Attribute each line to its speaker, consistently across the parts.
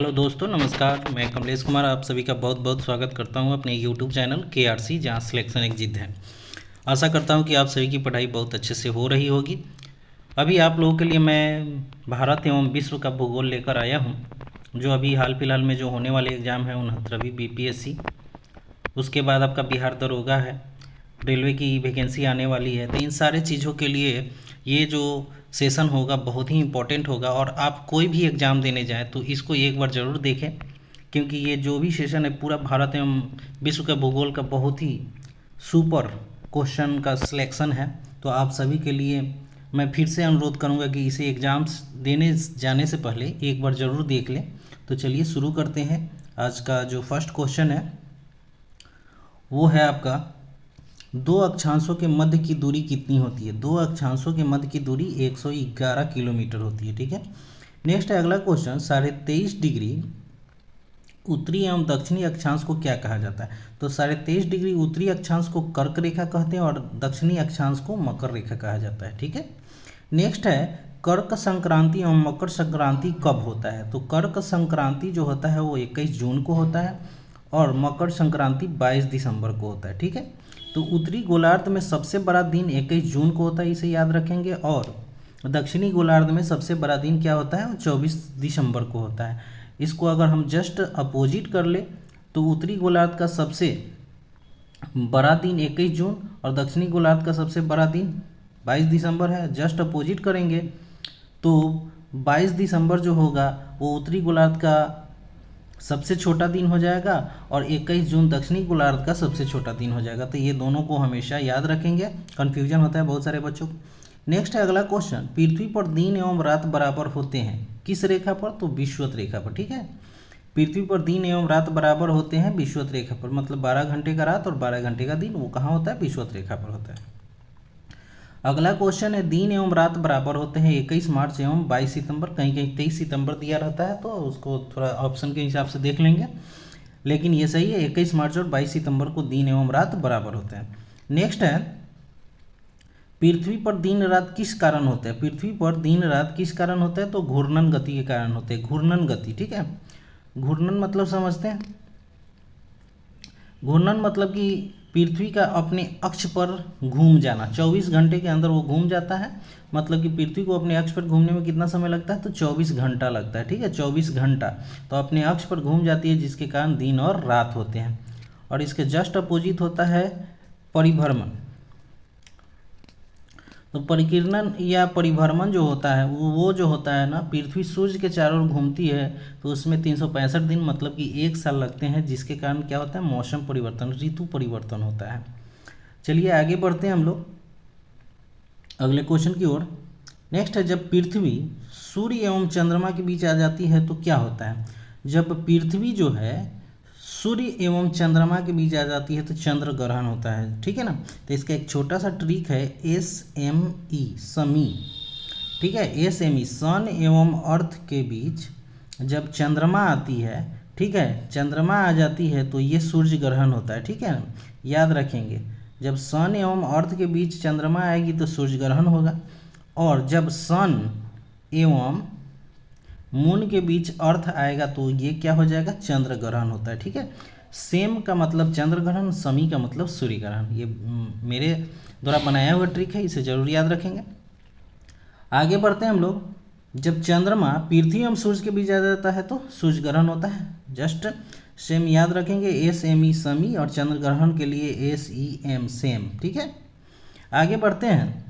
Speaker 1: Hello दोस्तों, नमस्कार। मैं कमलेश कुमार आप सभी का बहुत बहुत स्वागत करता हूं अपने यूट्यूब चैनल KRC, जहां सिलेक्शन एक जिद है। आशा करता हूं कि आप सभी की पढ़ाई बहुत अच्छे से हो रही होगी। अभी आप लोगों के लिए मैं भारत एवं विश्व का भूगोल लेकर आया हूं, जो अभी हाल फिलहाल में जो होने वाले एग्ज़ाम है 69वीं BPSC, उसके बाद आपका बिहार दरोगा है, रेलवे की वैकेंसी आने वाली है। तो इन सारे चीज़ों के लिए ये जो सेशन होगा बहुत ही इम्पोर्टेंट होगा, और आप कोई भी एग्ज़ाम देने जाएँ तो इसको एक बार ज़रूर देखें, क्योंकि ये जो भी सेशन है पूरा भारत एवं विश्व का भूगोल का बहुत ही सुपर क्वेश्चन का सिलेक्शन है। तो आप सभी के लिए मैं फिर से अनुरोध करूंगा कि इसे एग्ज़ाम्स देने जाने से पहले एक बार ज़रूर देख लें। तो चलिए शुरू करते हैं। आज का जो फर्स्ट क्वेश्चन है वो है आपका, दो अक्षांशों के मध्य की दूरी कितनी होती है। दो अक्षांशों के मध्य की दूरी 111 किलोमीटर होती है। ठीक है, नेक्स्ट है अगला क्वेश्चन, 23.5 डिग्री उत्तरी एवं दक्षिणी अक्षांश को क्या कहा जाता है। तो 23.5 डिग्री उत्तरी अक्षांश को कर्क रेखा कहते हैं और दक्षिणी अक्षांश को मकर रेखा कहा जाता है। ठीक है, नेक्स्ट है, कर्क संक्रांति एवं मकर संक्रांति कब होता है। तो कर्क संक्रांति जो होता है वो 21 जून को होता है और मकर संक्रांति 22 दिसंबर को होता है। ठीक है, तो उत्तरी गोलार्ध में सबसे बड़ा दिन 21 जून को होता है, इसे याद रखेंगे। और दक्षिणी गोलार्ध में सबसे बड़ा दिन क्या होता है, 24 दिसंबर को होता है। इसको अगर हम जस्ट अपोजिट कर ले तो उत्तरी गोलार्ध का सबसे बड़ा दिन 21 जून और दक्षिणी गोलार्ध का सबसे बड़ा दिन 22 दिसंबर है। जस्ट अपोजिट करेंगे तो 22 दिसंबर जो होगा वो उत्तरी गोलार्ध का सबसे छोटा दिन हो जाएगा और 21 जून दक्षिणी गोलार्ध का सबसे छोटा दिन हो जाएगा। तो ये दोनों को हमेशा याद रखेंगे, कन्फ्यूजन होता है बहुत सारे बच्चों को। नेक्स्ट है अगला क्वेश्चन, पृथ्वी पर दिन एवं रात बराबर होते हैं किस रेखा पर। तो विषुवत रेखा पर। ठीक है, पृथ्वी पर दिन एवं रात बराबर होते हैं विषुवत रेखा पर, मतलब 12 घंटे का रात और 12 घंटे का दिन, वो कहाँ होता है, विषुवत रेखा पर होता है। अगला क्वेश्चन है, दिन एवं रात बराबर होते हैं 21 मार्च एवं 22 सितंबर। कहीं कहीं 23 सितंबर दिया रहता है तो उसको थोड़ा ऑप्शन के हिसाब से देख लेंगे, लेकिन ये सही है, 21 मार्च और 22 सितंबर को दिन एवं रात बराबर होते हैं। नेक्स्ट है, पृथ्वी पर दिन रात किस कारण होते हैं। पृथ्वी पर दिन रात किस कारण होते हैं। तो घूर्णन गति के कारण होते हैं, घूर्णन गति। ठीक है, घूर्णन मतलब समझते हैं, घूर्णन मतलब कि पृथ्वी का अपने अक्ष पर घूम जाना। 24 घंटे के अंदर वो घूम जाता है, मतलब कि पृथ्वी को अपने अक्ष पर घूमने में कितना समय लगता है, तो 24 घंटा लगता है। ठीक है, 24 घंटा तो अपने अक्ष पर घूम जाती है, जिसके कारण दिन और रात होते हैं। और इसके जस्ट अपोजिट होता है परिभ्रमण। तो परिकीर्णन या परिभ्रमण जो होता है वो जो होता है ना, पृथ्वी सूर्य के चारों ओर घूमती है तो उसमें 365 दिन मतलब कि 1 साल लगते हैं, जिसके कारण क्या होता है, मौसम परिवर्तन, ऋतु परिवर्तन होता है। चलिए आगे बढ़ते हैं हम लोग अगले क्वेश्चन की ओर। नेक्स्ट है, जब पृथ्वी सूर्य एवं चंद्रमा के बीच आ जाती है तो क्या होता है। जब पृथ्वी जो है सूर्य एवं चंद्रमा के बीच आ जाती है तो चंद्र ग्रहण होता है। ठीक है ना, तो इसका एक छोटा सा ट्रिक है, SME, समी। ठीक है, SME, सन एवं अर्थ के बीच जब चंद्रमा आती है, ठीक है, चंद्रमा आ जाती है तो ये सूर्य ग्रहण होता है। ठीक है, याद रखेंगे, जब सन एवं अर्थ के बीच चंद्रमा आएगी तो सूर्य ग्रहण होगा, और जब सन एवं मून के बीच अर्थ आएगा तो ये क्या हो जाएगा, चंद्र ग्रहण होता है। ठीक है, सेम का मतलब चंद्र ग्रहण, समी का मतलब सूर्य ग्रहण। ये मेरे द्वारा बनाया हुआ ट्रिक है, इसे जरूर याद रखेंगे। आगे बढ़ते हैं हम लोग, जब चंद्रमा पृथ्वी एवं सूर्य के बीच आ जाता है तो सूर्य ग्रहण होता है। जस्ट सेम याद रखेंगे, SME समी और चंद्र ग्रहण के लिए SEM सेम। ठीक है, आगे बढ़ते हैं,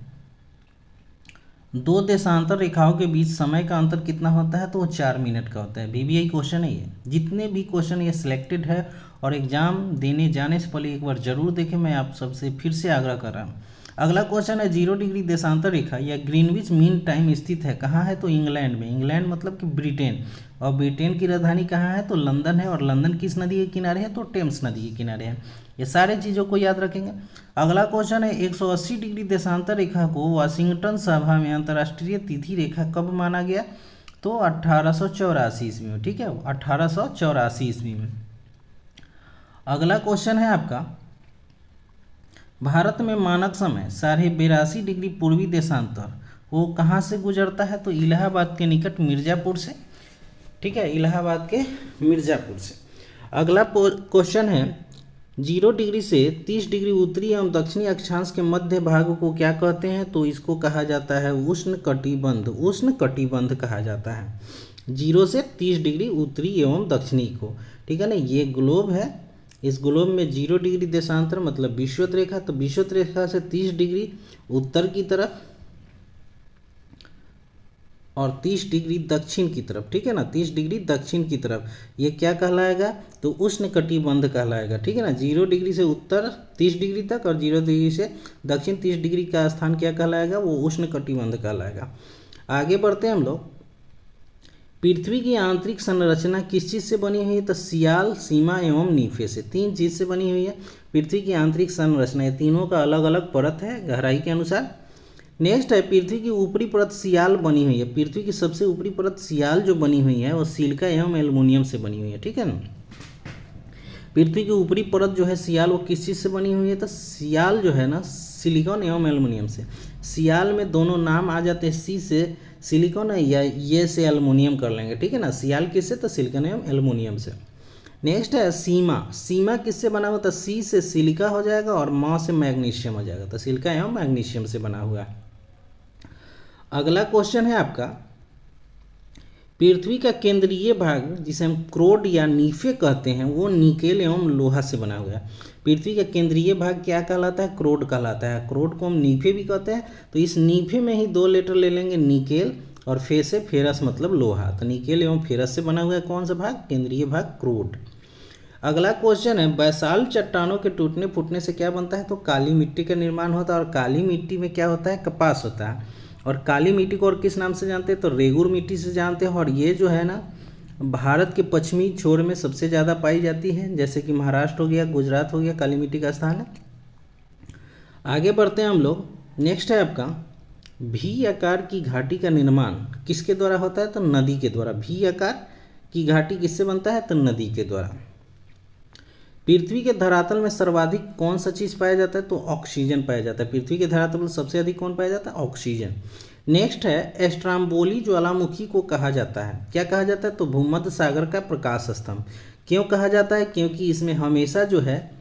Speaker 1: दो देशांतर रेखाओं के बीच समय का अंतर कितना होता है। तो वो 4 मिनट का होता है। VBI क्वेश्चन है ये। जितने भी क्वेश्चन ये सिलेक्टेड है और एग्जाम देने जाने से पहले एक बार जरूर देखें, मैं आप सबसे फिर से आग्रह कर रहा हूँ। अगला क्वेश्चन है, 0 डिग्री देशांतर रेखा या ग्रीनविच मीन टाइम स्थित है कहाँ है। तो इंग्लैंड में। इंग्लैंड मतलब कि ब्रिटेन, और ब्रिटेन की राजधानी कहाँ है, तो लंदन है। और लंदन किस नदी के किनारे है, तो टेम्स नदी के किनारे है। ये सारे चीज़ों को याद रखेंगे। अगला क्वेश्चन है, 180 डिग्री देशांतर रेखा को वाशिंगटन सभा में अंतर्राष्ट्रीय तिथि रेखा कब माना गया। तो 1884 ईस्वी में। ठीक है, 1884 ईस्वी में। अगला क्वेश्चन है आपका, भारत में मानक समय 82.5 डिग्री पूर्वी देशांतर वो कहाँ से गुजरता है। तो इलाहाबाद के निकट मिर्ज़ापुर से। ठीक है, इलाहाबाद के मिर्ज़ापुर से। अगला क्वेश्चन है 0 डिग्री से 30 डिग्री उत्तरी एवं दक्षिणी अक्षांश के मध्य भाग को क्या कहते हैं? तो इसको कहा जाता है उष्ण कटिबंध। उष्ण कटिबंध कहा जाता है 0 से 30 डिग्री उत्तरी एवं दक्षिणी को। ठीक है ना, ये ग्लोब है, इस ग्लोब में 0 डिग्री देशांतर मतलब विषुवत रेखा, तो विषुवत रेखा से 30 डिग्री उत्तर की तरफ और 30 डिग्री दक्षिण की तरफ। ठीक है ना, 30 डिग्री दक्षिण की तरफ, ये क्या कहलाएगा? तो उष्ण कटिबंध कहलाएगा। ठीक है ना, 0 डिग्री से उत्तर 30 डिग्री तक और 0 डिग्री से दक्षिण 30 डिग्री का स्थान क्या कहलाएगा? वो उष्ण कटिबंध कहलाएगा। आगे बढ़ते हैं हम लोग। पृथ्वी की आंतरिक संरचना किस चीज़ से बनी हुई है? तो सियाल, सीमा एवं नीफे से, 3 चीज़ से बनी हुई है पृथ्वी की आंतरिक संरचना। ये तीनों का अलग अलग परत है गहराई के अनुसार। नेक्स्ट है पृथ्वी की ऊपरी परत सियाल बनी हुई है। पृथ्वी की सबसे ऊपरी परत सियाल जो बनी हुई है वो सिलिका एवं एल्युमिनियम से बनी हुई है। ठीक है ना, पृथ्वी की ऊपरी परत जो है सियाल वो किस चीज़ से बनी हुई है? तो सियाल जो है ना सिलिकॉन एवं एल्युमिनियम से। सियाल में दोनों नाम आ जाते हैं, सी से सिलिकॉन है या ये से एल्युमिनियम कर लेंगे। ठीक है ना, सियाल किससे? तो सिलिकॉन एवं एल्युमिनियम से। नेक्स्ट है सीमा। सीमा किससे बना हुआ? तो सी से सिलिका हो जाएगा और म से मैग्नीशियम हो जाएगा, तो सिलिका एवं मैग्नीशियम से बना हुआ है। अगला क्वेश्चन है आपका, पृथ्वी का केंद्रीय भाग जिसे हम क्रोड या नीफे कहते हैं वो निकेल एवं लोहा से बना हुआ है। पृथ्वी का केंद्रीय भाग क्या कहलाता है? क्रोड कहलाता है। क्रोड को हम नीफे भी कहते हैं। तो इस नीफे में ही 2 लेटर ले लेंगे, निकेल और फे से फेरस मतलब लोहा। तो निकेल एवं फेरस से बना हुआ है कौन सा भाग? केंद्रीय भाग क्रोड। अगला क्वेश्चन है बैसाल्ट चट्टानों के टूटने फूटने से क्या बनता है? तो काली मिट्टी का निर्माण होता है। और काली मिट्टी में क्या होता है? कपास होता है। और काली मिट्टी को और किस नाम से जानते हैं? तो रेगुर मिट्टी से जानते हैं। और ये जो है ना भारत के पश्चिमी छोर में सबसे ज़्यादा पाई जाती है, जैसे कि महाराष्ट्र हो गया, गुजरात हो गया, काली मिट्टी का स्थान है। आगे बढ़ते हैं हम लोग। नेक्स्ट है आपका भी आकार की घाटी का निर्माण किसके द्वारा होता है? तो नदी के द्वारा। भी आकार की घाटी किससे बनता है? तो नदी के द्वारा। पृथ्वी के धरातल में सर्वाधिक कौन सा चीज़ पाया जाता है? तो ऑक्सीजन पाया जाता है। पृथ्वी के धरातल में सबसे अधिक कौन पाया जाता है? ऑक्सीजन। नेक्स्ट है स्ट्राम्बोली ज्वालामुखी को कहा जाता है, क्या कहा जाता है? तो भूमध्य सागर का प्रकाश स्तंभ। क्यों कहा जाता है? क्योंकि इसमें हमेशा जो है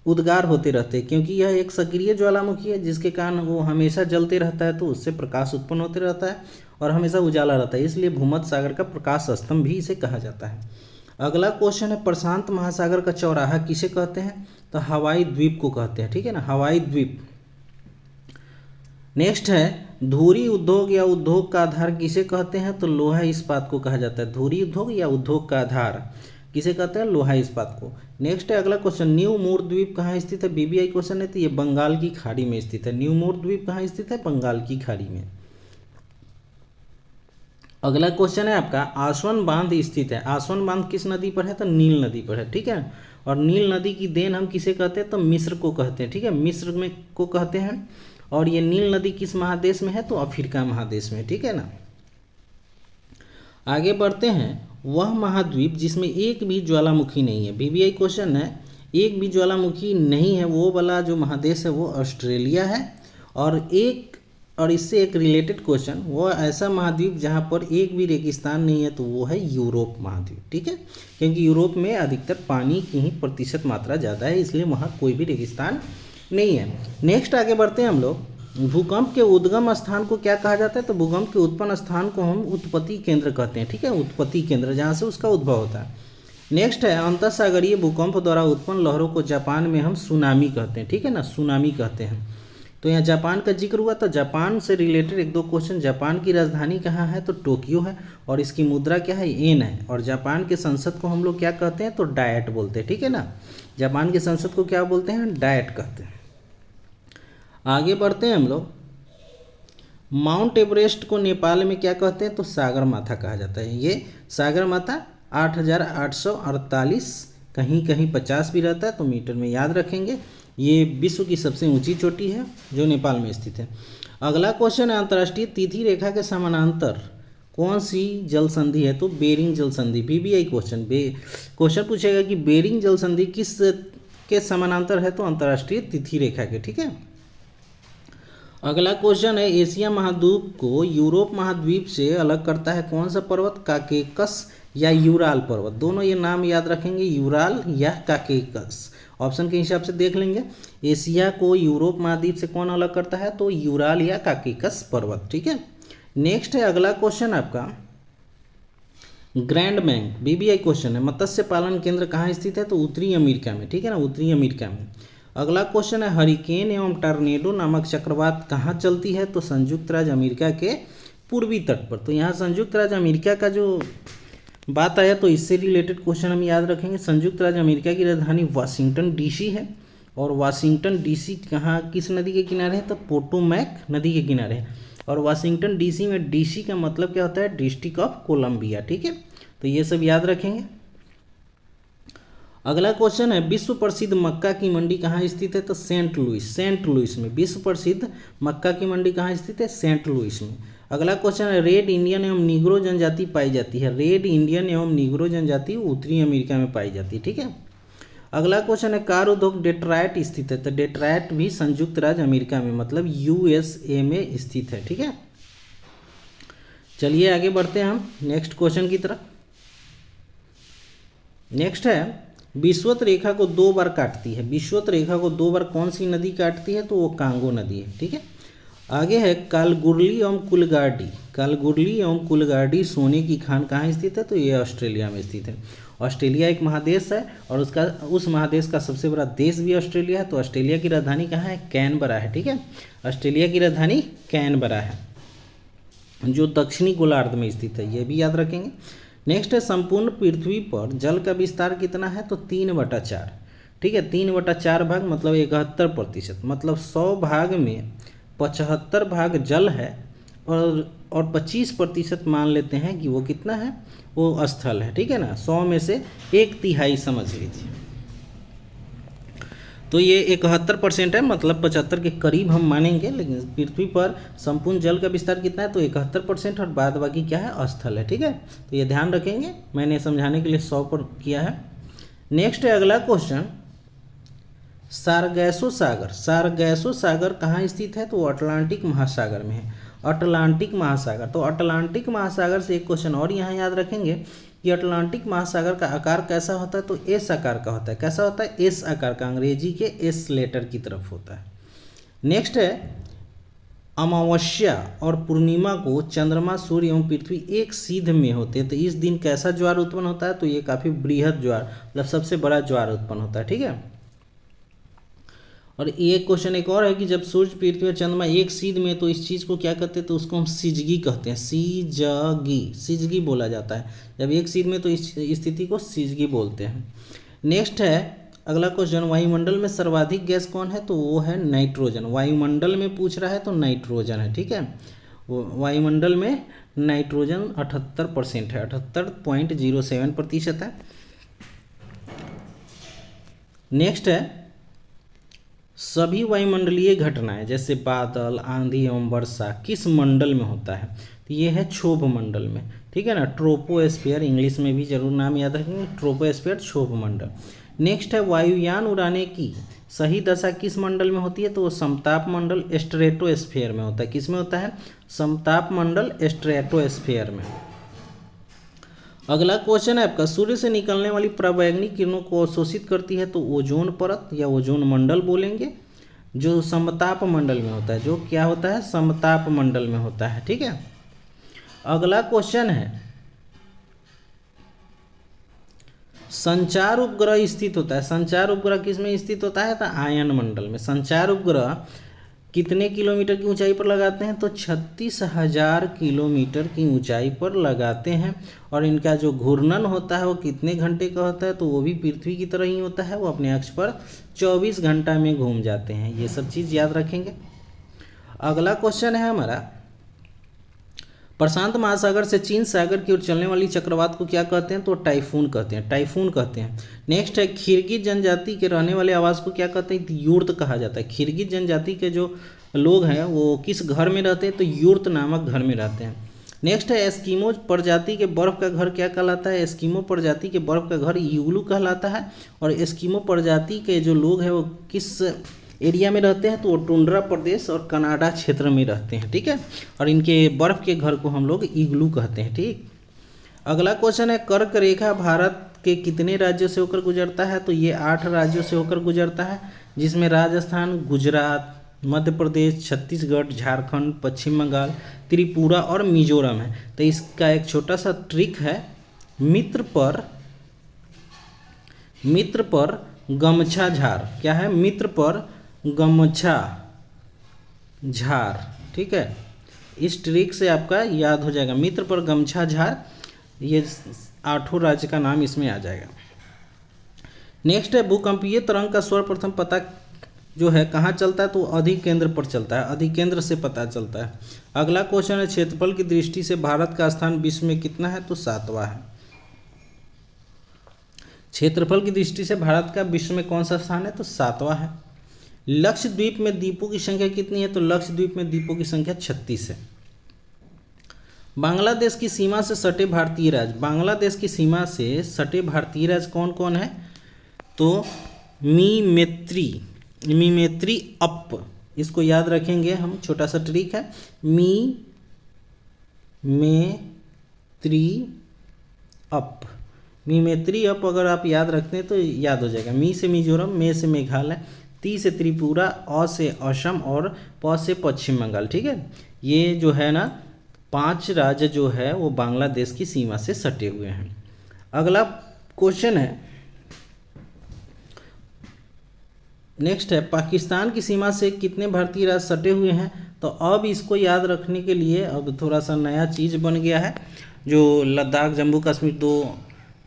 Speaker 1: उद्गार होते रहते हैं, क्योंकि यह एक सक्रिय ज्वालामुखी है जिसके कारण वो हमेशा जलते रहता है, तो उससे प्रकाश उत्पन्न होते रहता है और हमेशा उजाला रहता है, इसलिए भूमध्य सागर का प्रकाश स्तंभ भी इसे कहा जाता है। अगला क्वेश्चन है प्रशांत महासागर का चौराहा किसे कहते हैं? तो हवाई द्वीप को कहते हैं। ठीक है ना, हवाई द्वीप। नेक्स्ट है धुरी उद्योग या उद्योग का आधार किसे कहते हैं? तो लोहा इस्पात को कहा जाता है। धुरी उद्योग या उद्योग का आधार किसे कहते हैं? लोहा इस्पात को। नेक्स्ट है अगला क्वेश्चन न्यू मूर द्वीप कहाँ स्थित है? बीबीआई क्वेश्चन है, तो ये बंगाल की खाड़ी में स्थित है। न्यू मूर द्वीप कहाँ स्थित है? बंगाल की खाड़ी में। अगला क्वेश्चन है आपका आसवन बांध स्थित है। आसवन बांध किस नदी पर है? तो नील नदी पर है। ठीक है, और नील नदी की देन हम किसे कहते हैं? तो मिस्र को कहते हैं। ठीक है, मिस्र में को कहते हैं। और ये नील नदी किस महादेश में है? तो अफ्रीका महादेश में। ठीक है ना, आगे बढ़ते हैं। वह महाद्वीप जिसमें एक भी ज्वालामुखी नहीं है। बीबीआई क्वेश्चन है, एक भी ज्वालामुखी नहीं है वो वाला जो महादेश है वो ऑस्ट्रेलिया है। और इससे एक रिलेटेड क्वेश्चन, वो ऐसा महाद्वीप जहाँ पर एक भी रेगिस्तान नहीं है, तो वो है यूरोप महाद्वीप। ठीक है, क्योंकि यूरोप में अधिकतर पानी की ही प्रतिशत मात्रा ज़्यादा है, इसलिए वहाँ कोई भी रेगिस्तान नहीं है। नेक्स्ट आगे बढ़ते हैं हम लोग। भूकंप के उद्गम स्थान को क्या कहा जाता है? तो भूकंप के उत्पन्न स्थान को हम उत्पत्ति केंद्र कहते हैं। ठीक है, उत्पत्ति केंद्र जहाँ से उसका उद्भव होता है। नेक्स्ट है अंतःसागरीय भूकंप द्वारा उत्पन्न लहरों को जापान में हम सुनामी कहते हैं। ठीक है ना, सुनामी कहते हैं। तो यहाँ जापान का जिक्र हुआ, तो जापान से रिलेटेड 1-2 क्वेश्चन। जापान की राजधानी कहाँ है? तो टोक्यो है। और इसकी मुद्रा क्या है? येन है। और जापान के संसद को हम लोग क्या कहते हैं? तो डायट बोलते हैं। ठीक है ना, जापान के संसद को क्या बोलते हैं? डायट कहते हैं। आगे बढ़ते हैं हम लोग। माउंट एवरेस्ट को नेपाल में क्या कहते हैं? तो सागर माथा कहा जाता है। ये सागर माथा 8,848, कहीं कहीं 50 भी रहता है, तो मीटर में याद रखेंगे। ये विश्व की सबसे ऊंची चोटी है जो नेपाल में स्थित है। अगला क्वेश्चन है अंतर्राष्ट्रीय तिथि रेखा के समानांतर कौन सी जल संधि है? तो बेरिंग जल संधि। बीबीआई क्वेश्चन पूछेगा कि बेरिंग जल संधि किस के समानांतर है? तो अंतर्राष्ट्रीय तिथि रेखा के। ठीक है, अगला क्वेश्चन है एशिया महाद्वीप को यूरोप महाद्वीप से अलग करता है कौन सा पर्वत? काकेकस या यूराल पर्वत, दोनों ये नाम याद रखेंगे, यूराल या काकेकस। ऑप्शन के हिसाब से देख लेंगे। एशिया को यूरोप महाद्वीप से कौन अलग करता है, तो यूराल या काकेकस पर्वत। ठीक है, नेक्स्ट है अगला क्वेश्चन आपका ग्रैंड बैंक बीबीआई क्वेश्चन है, मत्स्य पालन केंद्र कहाँ स्थित है, तो उत्तरी अमेरिका में। ठीक है ना, उत्तरी अमेरिका में। अगला क्वेश्चन है हरिकेन एवं टर्नेडो नामक चक्रवात कहाँ चलती है, तो संयुक्त राज्य अमेरिका के पूर्वी तट पर। तो यहाँ संयुक्त राज्य अमेरिका का जो बात आया तो इससे रिलेटेड क्वेश्चन हम याद रखेंगे। संयुक्त राज्य अमेरिका की राजधानी वाशिंगटन डीसी है, और वाशिंगटन डीसी कहाँ किस नदी के किनारे है, तो पोटोमैक नदी के किनारे है। और वाशिंगटन डीसी में डीसी का मतलब क्या होता है, डिस्ट्रिक्ट ऑफ कोलंबिया। ठीक है, तो ये सब याद रखेंगे। अगला क्वेश्चन है विश्व प्रसिद्ध मक्का की मंडी कहाँ स्थित है, तो सेंट लुइस में। विश्व प्रसिद्ध मक्का की मंडी कहाँ स्थित है, सेंट लुइस में। अगला क्वेश्चन है रेड इंडियन एवं निग्रो जनजाति पाई जाती है। रेड इंडियन एवं निग्रो जनजाति उत्तरी अमेरिका में पाई जाती है। ठीक है, अगला क्वेश्चन है कार उद्योग डेट्रॉयट स्थित है, तो डेट्रॉयट भी संयुक्त राज्य अमेरिका में मतलब यूएसए में स्थित है। ठीक है, चलिए आगे बढ़ते हैं हम नेक्स्ट क्वेश्चन की तरफ। नेक्स्ट है विषुवत रेखा को 2 बार काटती है। विषुवत रेखा को 2 बार कौन सी नदी काटती है, तो वो कांगो नदी है। ठीक है, आगे है कालगुरली एवं कुलगार्डी। कालगुरली एवं कुलगार्डी सोने की खान कहाँ स्थित है, तो ये ऑस्ट्रेलिया में स्थित है। ऑस्ट्रेलिया एक महादेश है और उस महादेश का सबसे बड़ा देश भी ऑस्ट्रेलिया है। तो ऑस्ट्रेलिया की राजधानी कहाँ है, कैनबरा है। ठीक है, ऑस्ट्रेलिया की राजधानी कैनबरा है जो दक्षिणी गोलार्ध में स्थित है, ये भी याद रखेंगे। नेक्स्ट है संपूर्ण पृथ्वी पर जल का विस्तार कितना है, तो 3/4। ठीक है, 3/4 भाग मतलब 71%, मतलब 100 भाग में 75 भाग जल है और 25% मान लेते हैं कि वो कितना है, वो स्थल है। ठीक है ना, 100 में से 1/3 समझ लीजिए। तो ये 71% है, मतलब 75 के करीब हम मानेंगे। लेकिन पृथ्वी पर संपूर्ण जल का विस्तार कितना है, तो 71% और बाद बाकी क्या है, स्थल है। ठीक है, तो ये ध्यान रखेंगे, मैंने समझाने के लिए 100 पर किया है। नेक्स्ट है अगला क्वेश्चन सारगैसो सागर कहाँ स्थित है, तो अटलांटिक महासागर में है। अटलांटिक महासागर, तो अटलांटिक महासागर से एक क्वेश्चन और यहाँ याद रखेंगे कि अटलांटिक महासागर का आकार कैसा होता है, तो एस आकार का होता है। कैसा होता है, एस आकार का, अंग्रेजी के एस लेटर की तरफ होता है। नेक्स्ट है अमावस्या और पूर्णिमा को चंद्रमा सूर्य एवं पृथ्वी एक सीध में होते हैं, तो इस दिन कैसा ज्वार उत्पन्न होता है, तो ये काफ़ी बृहद ज्वार मतलब सबसे बड़ा ज्वार उत्पन्न होता है। ठीक है, और ये क्वेश्चन एक और है कि जब सूर्य पृथ्वी और चंद्रमा एक सीध में, तो इस चीज़ को क्या कहते हैं, तो उसको हम सिजगी कहते हैं। सिजगी बोला जाता है। जब एक सीध में तो इस स्थिति को सिजगी बोलते हैं। नेक्स्ट है अगला क्वेश्चन वायुमंडल में सर्वाधिक गैस कौन है, तो वो है नाइट्रोजन। वायुमंडल में पूछ रहा है तो नाइट्रोजन है। ठीक है, वायुमंडल में नाइट्रोजन 78% है, 78.07% है। नेक्स्ट है सभी वायुमंडलीय घटनाएं जैसे बादल, आंधी एवं वर्षा किस मंडल में होता है, तो ये है क्षोभ मंडल में। ठीक है ना, ट्रोपोस्फीयर, इंग्लिश में भी जरूर नाम याद रखेंगे, ट्रोपोस्फीयर क्षोभ मंडल। नेक्स्ट है वायुयान उड़ाने की सही दशा किस मंडल में होती है, तो वो समताप मंडल स्ट्रेटोस्फीयर में होता है। किस में होता है, समताप मंडल स्ट्रेटोस्फीयर में। अगला क्वेश्चन है आपका सूर्य से निकलने वाली पराबैंगनी किरणों को अवशोषित करती है, तो ओजोन परत या ओजोन मंडल बोलेंगे, जो समताप मंडल में होता है। जो क्या होता है, समताप मंडल में होता है। ठीक है, अगला क्वेश्चन है संचार उपग्रह स्थित होता है। संचार उपग्रह किस में स्थित होता है, तो आयन मंडल में। संचार उपग्रह कितने किलोमीटर की ऊंचाई पर लगाते हैं, तो 36,000 किलोमीटर की ऊंचाई पर लगाते हैं। और इनका जो घूर्णन होता है वो कितने घंटे का होता है, तो वो भी पृथ्वी की तरह ही होता है। वो अपने अक्ष पर 24 घंटा में घूम जाते हैं। ये सब चीज़ याद रखेंगे। अगला क्वेश्चन है हमारा प्रशांत महासागर से चीन सागर की ओर चलने वाली चक्रवात को क्या कहते हैं, तो टाइफून कहते हैं। टाइफून कहते हैं। नेक्स्ट है खिरगिज जनजाति के रहने वाले आवास को क्या कहते हैं, युर्त कहा जाता है। खिरगिज जनजाति के जो लोग हैं वो किस घर में रहते हैं, तो युर्त नामक घर में रहते हैं। नेक्स्ट है एस्किमो प्रजाति के बर्फ का घर क्या कहलाता है, एस्किमो प्रजाति के बर्फ का घर इग्लू कहलाता है। और एस्किमो प्रजाति के जो लोग हैं वो किस एरिया में रहते हैं, तो वो टुंड्रा प्रदेश और कनाडा क्षेत्र में रहते हैं। ठीक है, और इनके बर्फ़ के घर को हम लोग इग्लू कहते हैं। ठीक, अगला क्वेश्चन है कर्क रेखा भारत के कितने राज्यों से होकर गुजरता है? तो ये 8 राज्यों से होकर गुजरता है, जिसमें राजस्थान, गुजरात, मध्य प्रदेश, छत्तीसगढ़, झारखंड, पश्चिम बंगाल, त्रिपुरा और मिजोरम है। तो इसका एक छोटा सा ट्रिक है, मित्र पर गमछा झार। क्या है? मित्र पर गमछा झार। ठीक है, इस ट्रिक से आपका याद हो जाएगा, मित्र पर गमछा झार, ये 8 राज्य का नाम इसमें आ जाएगा। नेक्स्ट है भूकंपीय तरंग का सर्वप्रथम पता जो है कहाँ चलता है? तो अधिकेंद्र पर चलता है, अधिकेंद्र से पता चलता है। अगला क्वेश्चन है क्षेत्रफल की दृष्टि से भारत का स्थान विश्व में कितना है? तो 7वां है। क्षेत्रफल की दृष्टि से भारत का विश्व में कौन सा स्थान है? तो 7वां है। लक्षद्वीप में द्वीपों की संख्या कितनी है? तो लक्षद्वीप में द्वीपों की संख्या 36 है। बांग्लादेश की सीमा से सटे भारतीय राज्य, बांग्लादेश की सीमा से सटे भारतीय राज्य कौन कौन है? तो मीमेत्री अप, इसको याद रखेंगे हम, छोटा सा ट्रिक है, मीमेत्री अप अगर आप याद रखते हैं तो याद हो जाएगा। मी से मिजोरम, मे से मेघालय, ती से त्रिपुरा, अ से असम और प से पश्चिम बंगाल। ठीक है, ये जो है ना 5 राज्य जो है वो बांग्लादेश की सीमा से सटे हुए हैं। अगला क्वेश्चन है, नेक्स्ट है पाकिस्तान की सीमा से कितने भारतीय राज्य सटे हुए हैं? तो अब इसको याद रखने के लिए अब थोड़ा सा नया चीज़ बन गया है, जो लद्दाख, जम्मू कश्मीर 2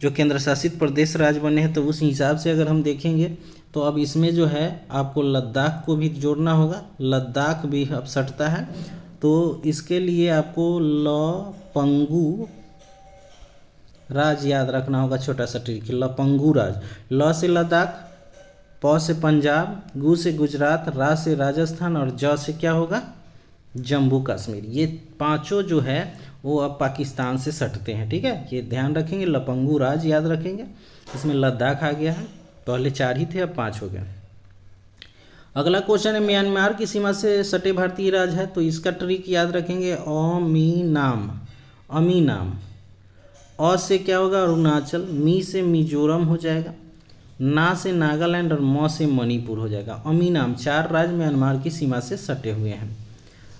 Speaker 1: जो केंद्र शासित प्रदेश राज्य बने हैं, तो उस हिसाब से अगर हम देखेंगे तो अब इसमें जो है आपको लद्दाख को भी जोड़ना होगा, लद्दाख भी अब सटता है। तो इसके लिए आपको लपंगू राज याद रखना होगा, छोटा सा ट्रिक, लपंगू राज। ल से लद्दाख, प से पंजाब, गु से गुजरात, रा से राजस्थान और ज से क्या होगा? जम्मू कश्मीर। ये 5 जो है वो अब पाकिस्तान से सटते हैं। ठीक है, ये ध्यान रखेंगे, लपंगू राज याद रखेंगे। इसमें लद्दाख आ गया है, पहले 4 ही थे, अब 5 हो गए। अगला क्वेश्चन है म्यांमार की सीमा से सटे भारतीय राज्य है, तो इसका ट्रिक याद रखेंगे, अमीनाम। अ से क्या होगा? अरुणाचल, मी से मिजोरम हो जाएगा, ना से नागालैंड और म से मणिपुर हो जाएगा। अमीनाम 4 राज्य म्यांमार की सीमा से सटे हुए हैं।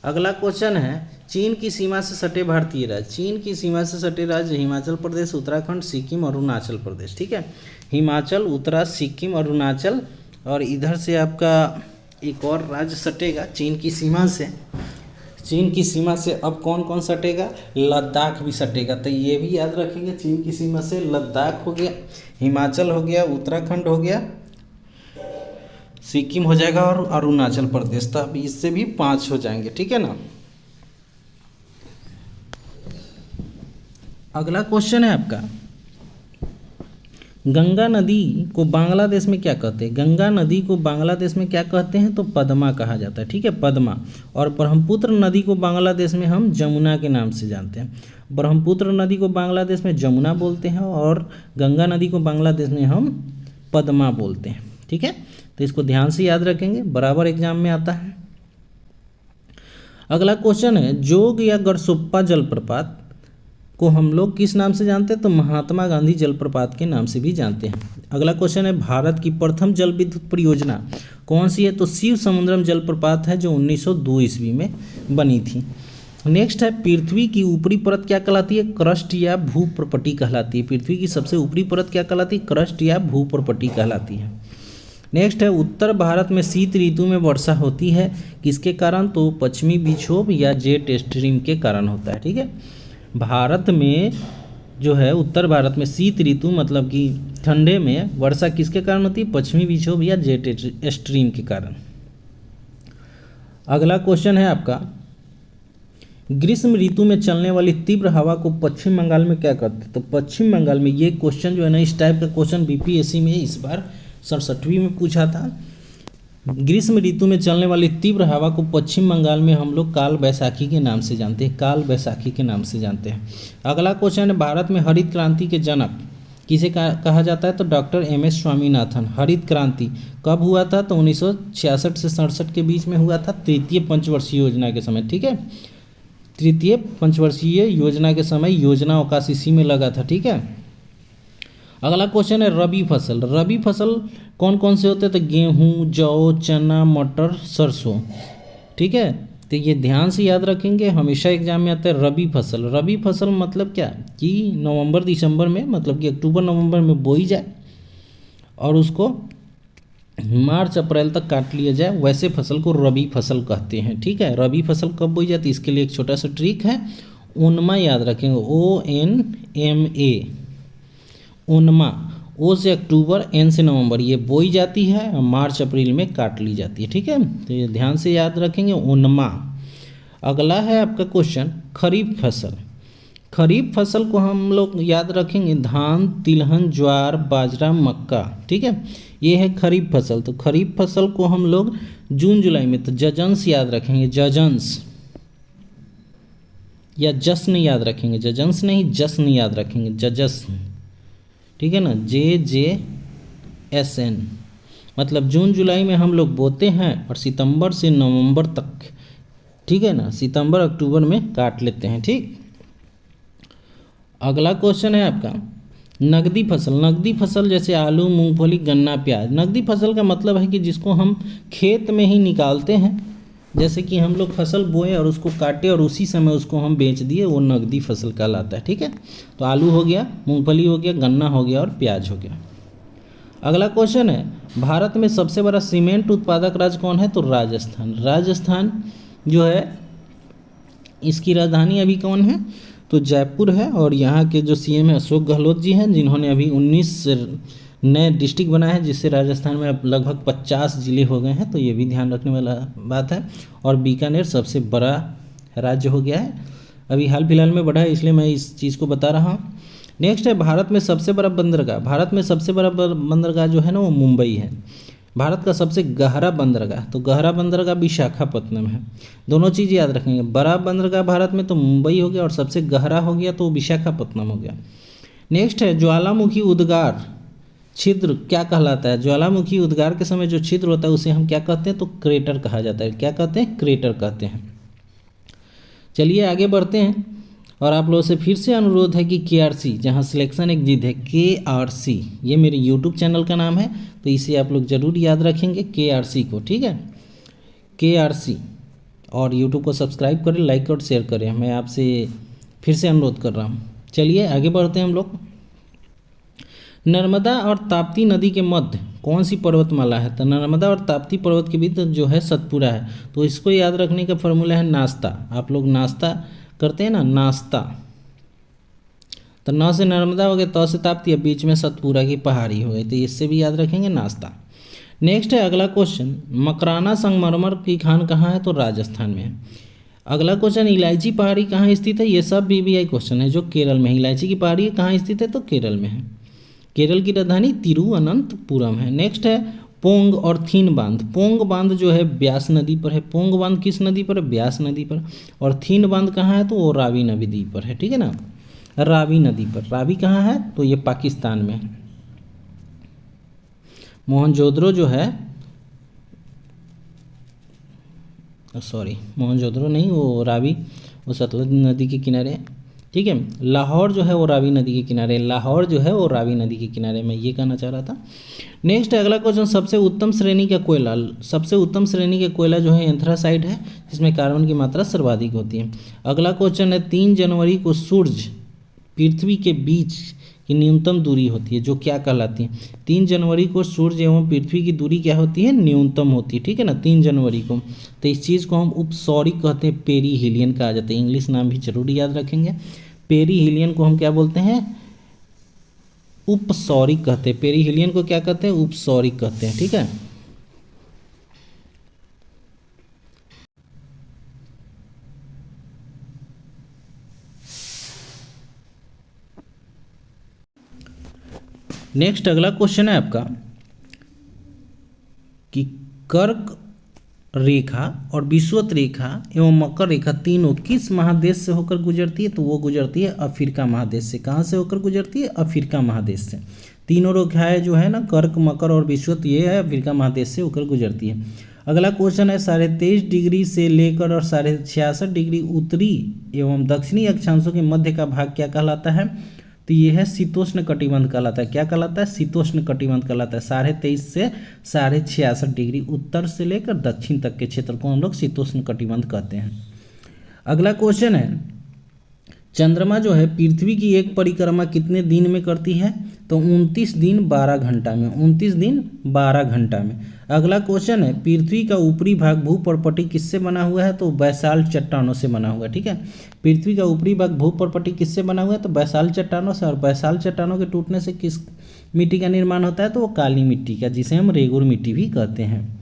Speaker 1: अगला क्वेश्चन है चीन की सीमा से सटे भारतीय राज्य, चीन की सीमा से सटे राज्य हिमाचल प्रदेश, उत्तराखंड, सिक्किम और अरुणाचल प्रदेश। ठीक है, हिमाचल, उत्तरा, सिक्किम, अरुणाचल, और इधर से आपका एक और राज्य सटेगा चीन की सीमा से। चीन की सीमा से अब कौन कौन सटेगा? लद्दाख भी सटेगा, तो ये भी याद रखेंगे, चीन की सीमा से लद्दाख हो गया, हिमाचल हो गया, उत्तराखंड हो गया, सिक्किम हो जाएगा और अरुणाचल प्रदेश। तो अब इससे भी 5 हो जाएंगे। ठीक है ना। अगला क्वेश्चन है आपका, गंगा नदी को बांग्लादेश में क्या कहते हैं? गंगा नदी को बांग्लादेश में क्या कहते हैं? तो पद्मा कहा जाता है। ठीक है, पद्मा। और ब्रह्मपुत्र नदी को बांग्लादेश में हम जमुना के नाम से जानते हैं। ब्रह्मपुत्र नदी को बांग्लादेश में जमुना बोलते हैं और गंगा नदी को बांग्लादेश में हम पद्मा बोलते हैं। ठीक है, तो इसको ध्यान से याद रखेंगे, बराबर एग्जाम में आता है। अगला क्वेश्चन है जोग या गरसोप्पा जलप्रपात को हम लोग किस नाम से जानते हैं? तो महात्मा गांधी जलप्रपात के नाम से भी जानते हैं। अगला क्वेश्चन है भारत की प्रथम जल विद्युत परियोजना कौन सी है? तो शिव समुद्रम जलप्रपात है, जो 1902 ईस्वी में बनी थी। नेक्स्ट है पृथ्वी की ऊपरी परत क्या कहलाती है? क्रस्ट या भूप्रपटी कहलाती है। पृथ्वी की सबसे ऊपरी परत क्या कहलाती है? क्रस्ट या भूप्रपटी कहलाती है। नेक्स्ट है उत्तर भारत में शीत ऋतु में वर्षा होती है किसके कारण? तो पश्चिमी विक्षोभ या जेट स्ट्रीम के कारण होता है। ठीक है, भारत में जो है उत्तर भारत में शीत ऋतु मतलब कि ठंडे में वर्षा किसके कारण होती है? पश्चिमी विक्षोभ या जेट स्ट्रीम के कारण। अगला क्वेश्चन है आपका ग्रीष्म ऋतु में चलने वाली तीव्र हवा को पश्चिम बंगाल में क्या कहते हैं? तो पश्चिम बंगाल में ये क्वेश्चन जो है ना, इस टाइप का क्वेश्चन बीपीएससी में इस बार 67वीं में पूछा था। ग्रीष्म ऋतु में चलने वाली तीव्र हवा को पश्चिम बंगाल में हम लोग काल बैसाखी के नाम से जानते हैं, काल बैसाखी के नाम से जानते हैं। अगला क्वेश्चन है भारत में हरित क्रांति के जनक किसे कहा जाता है? तो डॉक्टर एम.एस. स्वामीनाथन। हरित क्रांति कब हुआ था? तो 1966 से 67 के बीच में हुआ था, तृतीय पंचवर्षीय योजना के समय। ठीक है, तृतीय पंचवर्षीय योजना के समय योजना अवकाश इसी में लगा था। ठीक है, अगला क्वेश्चन है रबी फसल। रबी फसल कौन कौन से होते हैं? तो गेहूँ, जौ, चना, मटर, सरसों। ठीक है, तो ये ध्यान से याद रखेंगे, हमेशा एग्जाम में आता है रबी फसल। रबी फसल मतलब क्या कि नवंबर दिसंबर में, मतलब कि अक्टूबर नवंबर में बोई जाए और उसको मार्च अप्रैल तक काट लिया जाए, वैसे फसल को रबी फसल कहते हैं। ठीक है, रबी फसल कब बोई जाती है इसके लिए एक छोटा सा ट्रिक है, ओनमा याद रखेंगे, ONMA, ओनमा। ओ से अक्टूबर, एन से नवंबर, ये बोई जाती है और मार्च अप्रैल में काट ली जाती है। ठीक है, तो ये ध्यान से याद रखेंगे, ओनमा। अगला है आपका क्वेश्चन खरीफ फसल। खरीफ फसल को हम लोग याद रखेंगे धान, तिलहन, ज्वार, बाजरा, मक्का। ठीक है, ये है खरीफ फसल। तो खरीफ फसल को हम लोग जून जुलाई में, तो जजंस याद रखेंगे, जजंस, या जश्न याद रखेंगे, जजंस नहीं जश्न याद रखेंगे, जजस्न। ठीक है ना, JJSN, मतलब जून जुलाई में हम लोग बोते हैं और सितंबर से नवंबर तक, ठीक है ना, सितंबर अक्टूबर में काट लेते हैं। ठीक, अगला क्वेश्चन है आपका नकदी फसल। नकदी फसल जैसे आलू, मूंगफली, गन्ना, प्याज। नकदी फसल का मतलब है कि जिसको हम खेत में ही निकालते हैं, जैसे कि हम लोग फसल बोए और उसको काटे और उसी समय उसको हम बेच दिए, वो नकदी फसल कहलाता है। ठीक है, तो आलू हो गया, मूंगफली हो गया, गन्ना हो गया और प्याज हो गया। अगला क्वेश्चन है भारत में सबसे बड़ा सीमेंट उत्पादक राज्य कौन है? तो राजस्थान। राजस्थान जो है इसकी राजधानी अभी कौन है? तो जयपुर है, और यहाँ के जो CM है अशोक गहलोत जी हैं, जिन्होंने अभी 19 नए डिस्ट्रिक्ट बनाए हैं, जिससे राजस्थान में अब लगभग 50 ज़िले हो गए हैं। तो ये भी ध्यान रखने वाला बात है। और बीकानेर सबसे बड़ा राज्य हो गया है, अभी हाल फिलहाल में बढ़ा है, इसलिए मैं इस चीज़ को बता रहा हूँ। नेक्स्ट है भारत में सबसे बड़ा बंदरगाह। भारत में सबसे बड़ा बंदरगाह जो है ना वो मुंबई है। भारत का सबसे गहरा बंदरगाह, तो गहरा बंदरगाह विशाखापत्तनम है। दोनों चीज़ याद रखेंगे, बड़ा बंदरगाह भारत में तो मुंबई हो गया और सबसे गहरा हो गया तो विशाखापत्तनम हो गया। नेक्स्ट है ज्वालामुखी उद्गार छिद्र क्या कहलाता है? ज्वालामुखी उद्गार के समय जो छिद्र होता है उसे हम क्या कहते हैं? तो क्रेटर कहा जाता है। क्या कहते हैं? क्रेटर कहते हैं। चलिए आगे बढ़ते हैं, और आप लोगों से फिर से अनुरोध है कि KRC, जहाँ सिलेक्शन एक जिद है, KRC, ये मेरे YouTube चैनल का नाम है, तो इसे आप लोग ज़रूर याद रखेंगे KRC को। ठीक है, KRC, और YouTube को सब्सक्राइब करें, लाइक और शेयर करें, मैं आपसे फिर से अनुरोध कर रहा हूँ। चलिए आगे बढ़ते हैं हम लोग। नर्मदा और ताप्ती नदी के मध्य कौन सी पर्वतमाला है? तो नर्मदा और ताप्ती पर्वत के बीच जो है सतपुरा है, तो इसको याद रखने का फॉर्मूला है नाश्ता। आप लोग नाश्ता करते हैं ना, नाश्ता, तो न से नर्मदा हो गया, त से ताप्ती, बीच में सतपुरा की पहाड़ी हो गई, तो इससे भी याद रखेंगे नाश्ता। नेक्स्ट है अगला क्वेश्चन, मकराना संगमरमर की खान कहाँ है? तो राजस्थान में है। अगला क्वेश्चन, इलायची पहाड़ी कहाँ स्थित है? ये सब BBI क्वेश्चन है जो केरल में है। इलायची की पहाड़ी कहाँ स्थित है? तो केरल में है। केरल की राजधानी तिरुवनंतपुरम है। नेक्स्ट है पोंग और थीन बांध। पोंग बांध जो है ब्यास नदी पर है। पोंग बांध किस नदी पर है? ब्यास नदी पर। और थीन बांध कहाँ है? तो वो रावी नदी पर है। ठीक है ना, रावी नदी पर। रावी कहाँ है? तो ये पाकिस्तान में है। मोहनजोदड़ो जो है, सॉरी मोहनजोदड़ो नहीं, वो रावी, वो सतलज नदी के किनारे। ठीक है, लाहौर जो है वो रावी नदी के किनारे। लाहौर जो है वो रावी नदी के किनारे, मैं ये कहना चाह रहा था। नेक्स्ट अगला क्वेश्चन, सबसे उत्तम श्रेणी का कोयला। सबसे उत्तम श्रेणी का कोयला जो है एंथ्रासाइट है, जिसमें कार्बन की मात्रा सर्वाधिक होती है। अगला क्वेश्चन है 3 जनवरी को सूर्य पृथ्वी के बीच की न्यूनतम दूरी होती है, जो क्या कहलाती है? 3 जनवरी को सूर्य एवं पृथ्वी की दूरी क्या होती है? न्यूनतम होती है। ठीक है ना, 3 जनवरी को। तो इस चीज़ को हम उपसौरिक कहते हैं, पेरीहिलियन कहा जाता है। इंग्लिश नाम भी जरूर याद रखेंगे। पेरीहिलियन को हम क्या बोलते हैं? उपसौरिक कहते हैं। पेरीहिलियन को क्या कहते हैं? उपसौरिक कहते हैं। ठीक है, नेक्स्ट अगला क्वेश्चन है आपका कि कर्क रेखा और विषुवत रेखा एवं मकर रेखा तीनों किस महादेश से होकर गुजरती है? तो वो गुजरती है अफ्रीका महादेश से। कहाँ से होकर गुजरती है? अफ्रीका महादेश से। तीनों रेखाएं जो है ना, कर्क, मकर और विषुवत, ये है अफ्रीका महादेश से होकर गुजरती है। अगला क्वेश्चन है 23.5 डिग्री से लेकर और 66.5 डिग्री उत्तरी एवं दक्षिणी अक्षांशों के मध्य का भाग क्या कहलाता है? तो ये है शीतोष्ण कटिबंध कहलाता है। क्या कहलाता है? शीतोष्ण कटिबंध कहलाता है। 23.5 से 66.5 डिग्री उत्तर से लेकर दक्षिण तक के क्षेत्र को हम लोग शीतोष्ण कटिबंध कहते हैं। अगला क्वेश्चन है चंद्रमा जो है पृथ्वी की एक परिक्रमा कितने दिन में करती है? तो 29 दिन 12 घंटा में। 29 दिन 12 घंटा में। अगला क्वेश्चन है पृथ्वी का ऊपरी भाग भूपर्पटी किससे बना हुआ है? तो बैसाल्ट चट्टानों से बना हुआ है। ठीक है, पृथ्वी का ऊपरी भाग भूपर्पटी किससे बना हुआ है? तो बैसाल्ट चट्टानों से। और बैसाल्ट चट्टानों के टूटने से किस मिट्टी का निर्माण होता है? तो वो काली मिट्टी का, जिसे हम रेगुर मिट्टी भी कहते हैं।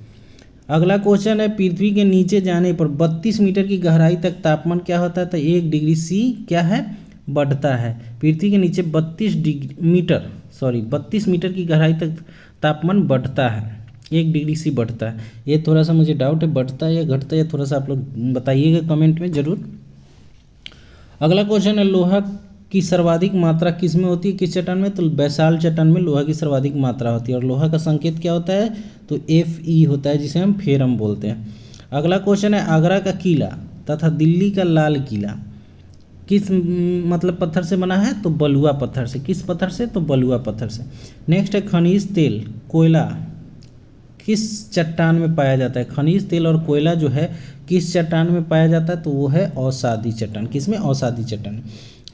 Speaker 1: अगला क्वेश्चन है पृथ्वी के नीचे जाने पर 32 मीटर की गहराई तक तापमान क्या होता है? तो 1 डिग्री सी क्या है? बढ़ता है। पृथ्वी के नीचे 32 मीटर की गहराई तक तापमान बढ़ता है, 1 डिग्री सी बढ़ता है। ये थोड़ा सा मुझे डाउट है, बढ़ता है या घटता है, थोड़ा सा आप लोग बताइएगा कमेंट में ज़रूर। अगला क्वेश्चन है लोहा की सर्वाधिक मात्रा किस में होती है? किस चट्टान में? तो बैसाल्ट चट्टान में लोहा की सर्वाधिक मात्रा होती है। और लोहा का संकेत क्या होता है? तो Fe होता है, जिसे हम फेरम बोलते हैं। अगला क्वेश्चन है आगरा का किला तथा दिल्ली का लाल किला किस मतलब पत्थर से बना है? तो बलुआ पत्थर से। किस पत्थर से? तो बलुआ पत्थर से। नेक्स्ट है खनिज तेल कोयला किस चट्टान में पाया जाता है? खनिज तेल और कोयला जो है किस चट्टान में पाया जाता है? तो वो है औसादी चट्टान। किस में? औसादी चट्टान।